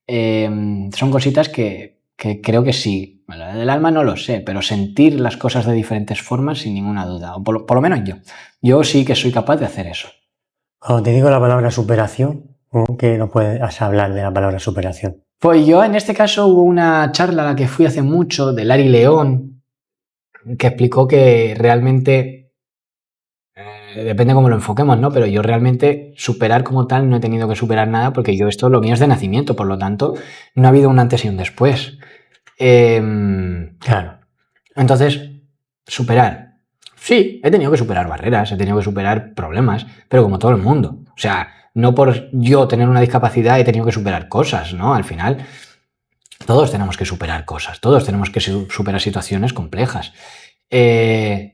Son cositas que creo que sí. El alma no lo sé, pero sentir las cosas de diferentes formas sin ninguna duda, o por lo menos yo sí que soy capaz de hacer eso. Cuando te digo la palabra superación, ¿qué no puedes hablar de la palabra superación? Pues yo en este caso hubo una charla a la que fui hace mucho de Larry León que explicó que realmente depende cómo lo enfoquemos, ¿no? Pero yo realmente superar como tal no he tenido que superar nada porque lo mío es de nacimiento, por lo tanto no ha habido un antes y un después. Claro. Entonces, superar. Sí, he tenido que superar barreras, he tenido que superar problemas, pero como todo el mundo. O sea, no por yo tener una discapacidad he tenido que superar cosas, ¿no? Al final, todos tenemos que superar cosas, todos tenemos que superar situaciones complejas.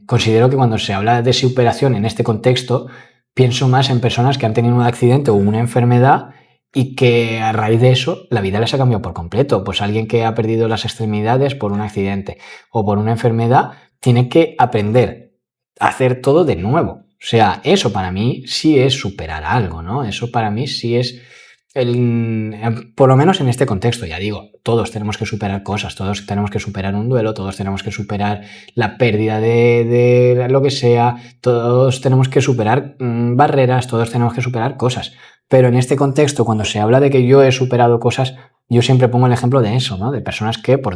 Considero que cuando se habla de superación en este contexto, pienso más en personas que han tenido un accidente o una enfermedad y que a raíz de eso la vida les ha cambiado por completo. Pues alguien que ha perdido las extremidades por un accidente o por una enfermedad tiene que aprender a hacer todo de nuevo. O sea, eso para mí sí es superar algo, ¿no? Eso para mí sí es, por lo menos en este contexto, ya digo, todos tenemos que superar cosas, todos tenemos que superar un duelo, todos tenemos que superar la pérdida de lo que sea, todos tenemos que superar barreras, todos tenemos que superar cosas. Pero en este contexto, cuando se habla de que yo he superado cosas, yo siempre pongo el ejemplo de eso, ¿no? De personas que por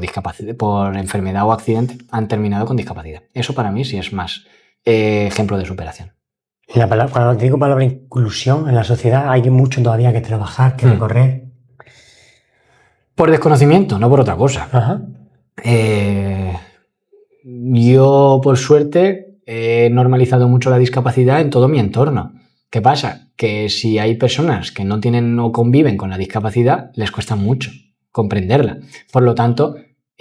enfermedad o accidente han terminado con discapacidad. Eso para mí sí es más ejemplo de superación. Cuando te digo palabra inclusión en la sociedad, hay mucho todavía que trabajar, que recorrer. Por desconocimiento, no por otra cosa. Ajá. Yo, por suerte, he normalizado mucho la discapacidad en todo mi entorno. ¿Qué pasa? que si hay personas que no tienen o conviven con la discapacidad, les cuesta mucho comprenderla. Por lo tanto,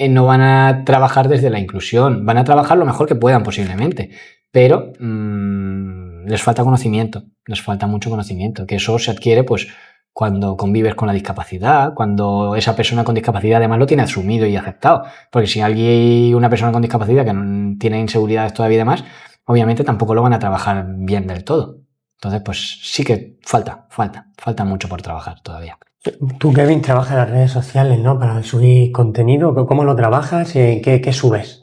no van a trabajar desde la inclusión, van a trabajar lo mejor que puedan posiblemente, pero les falta conocimiento, les falta mucho conocimiento, que eso se adquiere pues cuando convives con la discapacidad, cuando esa persona con discapacidad además lo tiene asumido y aceptado, porque si una persona con discapacidad que no tiene inseguridades todavía y demás, obviamente tampoco lo van a trabajar bien del todo. Entonces, pues sí que falta mucho por trabajar todavía. Tú, Kevin, trabajas en las redes sociales, ¿no? Para subir contenido. ¿Cómo lo trabajas? ¿Qué subes?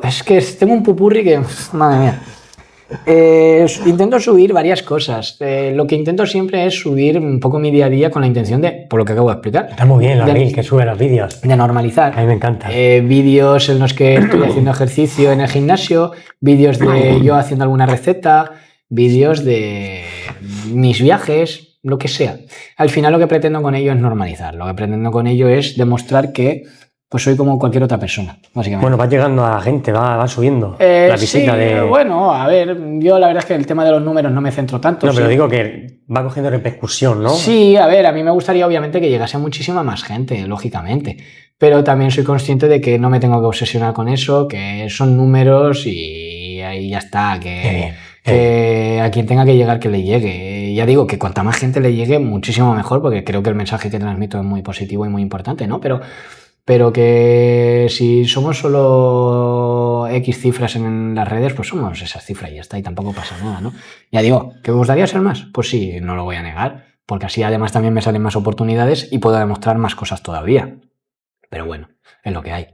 Es que tengo un pupurri que... Madre mía. Intento subir varias cosas. Lo que intento siempre es subir un poco mi día a día con la intención de, por lo que acabo de explicar. Está muy bien los reels que sube los vídeos. De normalizar. A mí me encanta. Vídeos en los que estoy haciendo ejercicio en el gimnasio, vídeos de yo haciendo alguna receta, vídeos de mis viajes, lo que sea. Al final lo que pretendo con ello es normalizar. Lo que pretendo con ello es demostrar que pues soy como cualquier otra persona, básicamente. Bueno, va llegando a la gente, va subiendo la visita sí, bueno, a ver, yo la verdad es que el tema de los números no me centro tanto. No, pero digo que va cogiendo repercusión, ¿no? Sí, a ver, a mí me gustaría obviamente que llegase muchísima más gente, lógicamente, pero también soy consciente de que no me tengo que obsesionar con eso, que son números y ahí ya está, que a quien tenga que llegar que le llegue. Ya digo que cuanta más gente le llegue, muchísimo mejor, porque creo que el mensaje que transmito es muy positivo y muy importante, ¿no? Pero que si somos solo X cifras en las redes, pues somos esas cifras y ya está, y tampoco pasa nada, ¿no? Ya digo, ¿que me gustaría ser más? Pues sí, no lo voy a negar, porque así además también me salen más oportunidades y puedo demostrar más cosas todavía. Pero bueno, es lo que hay.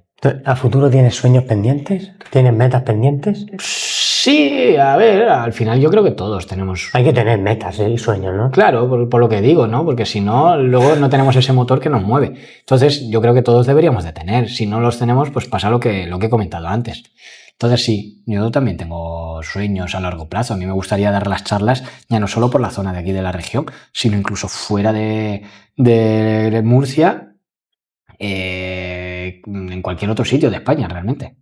¿A futuro tienes sueños pendientes? ¿Tienes metas pendientes? Sí, a ver, al final yo creo que todos tenemos... Hay que tener metas y sueños, ¿no? Claro, por lo que digo, ¿no? Porque si no, luego no tenemos ese motor que nos mueve. Entonces, yo creo que todos deberíamos de tener. Si no los tenemos, pues pasa lo que he comentado antes. Entonces, sí, yo también tengo sueños a largo plazo. A mí me gustaría dar las charlas ya no solo por la zona de aquí de la región, sino incluso fuera de Murcia, en cualquier otro sitio de España, realmente.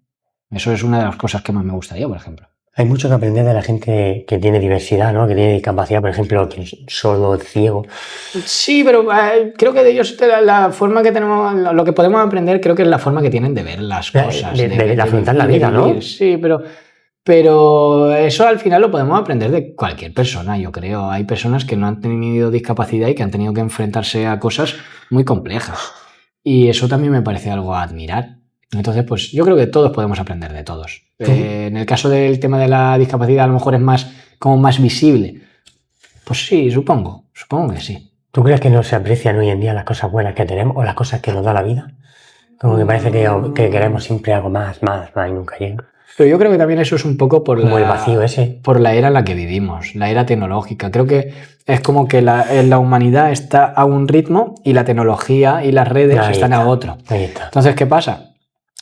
Eso es una de las cosas que más me gustaría, por ejemplo. Hay mucho que aprender de la gente que tiene diversidad, ¿no? Que tiene discapacidad, por ejemplo, que es sordo, ciego. Sí, pero creo que de ellos la forma que tenemos, lo que podemos aprender, creo que es la forma que tienen de ver las cosas. De afrontar la vida, ¿no? Sí, pero eso al final lo podemos aprender de cualquier persona, yo creo. Hay personas que no han tenido discapacidad y que han tenido que enfrentarse a cosas muy complejas. Y eso también me parece algo a admirar. Entonces, pues yo creo que todos podemos aprender de todos. En el caso del tema de la discapacidad, a lo mejor es más visible. Pues sí, supongo que sí. ¿Tú crees que no se aprecian hoy en día las cosas buenas que tenemos o las cosas que nos da la vida? Como que parece que queremos siempre algo más y nunca llega. Pero yo creo que también eso es un poco por el vacío ese. Por la era en la que vivimos, la era tecnológica. Creo que es como que la humanidad está a un ritmo y la tecnología y las redes están a otro. Ahí está. Entonces, ¿qué pasa?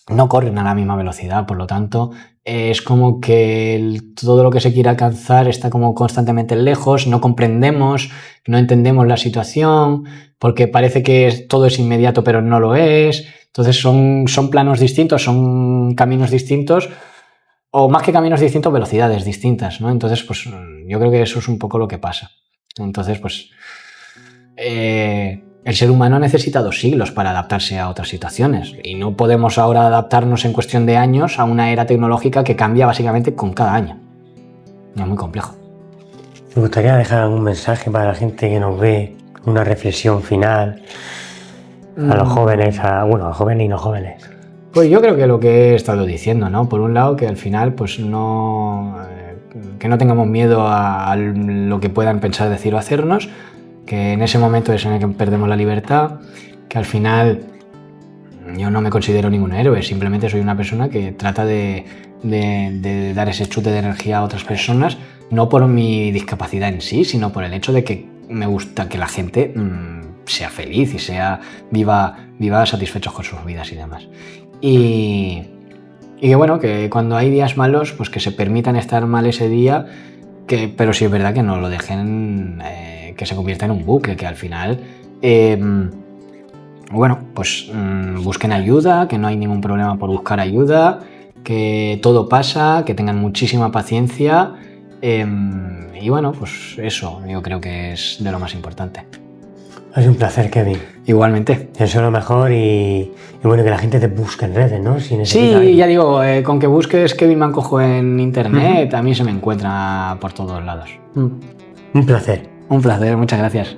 No corren a la misma velocidad, por lo tanto, es como que todo lo que se quiere alcanzar está como constantemente lejos, no comprendemos, no entendemos la situación, porque parece que todo es inmediato, pero no lo es. Entonces son planos distintos, son caminos distintos, o más que caminos distintos, velocidades distintas, ¿no? Entonces, pues yo creo que eso es un poco lo que pasa. Entonces, pues el ser humano ha necesitado siglos para adaptarse a otras situaciones y no podemos ahora adaptarnos en cuestión de años a una era tecnológica que cambia básicamente con cada año. Es muy complejo. Me gustaría dejar un mensaje para la gente que nos ve, una reflexión final a los jóvenes, a jóvenes y no jóvenes. Pues yo creo que lo que he estado diciendo, ¿no? Por un lado, que al final, pues que no tengamos miedo a lo que puedan pensar, decir o hacernos, que en ese momento es en el que perdemos la libertad, que al final yo no me considero ningún héroe, simplemente soy una persona que trata de dar ese chute de energía a otras personas, no por mi discapacidad en sí, sino por el hecho de que me gusta que la gente sea feliz y viva satisfechos con sus vidas y demás. Y que bueno, que cuando hay días malos, pues que se permitan estar mal ese día, pero sí es verdad que no lo dejen que se convierta en un bucle, que al final busquen ayuda, que no hay ningún problema por buscar ayuda, que todo pasa, que tengan muchísima paciencia y Y bueno, pues eso yo creo que es de lo más importante. Ha sido un placer, Kevin. Igualmente. Te deseo lo mejor y bueno, que la gente te busque en redes, ¿no? Si necesita Sí, algo. ya digo, con que busques Kevin Mancojo en internet, a mí se me encuentra por todos lados. Un placer. Un placer, muchas gracias.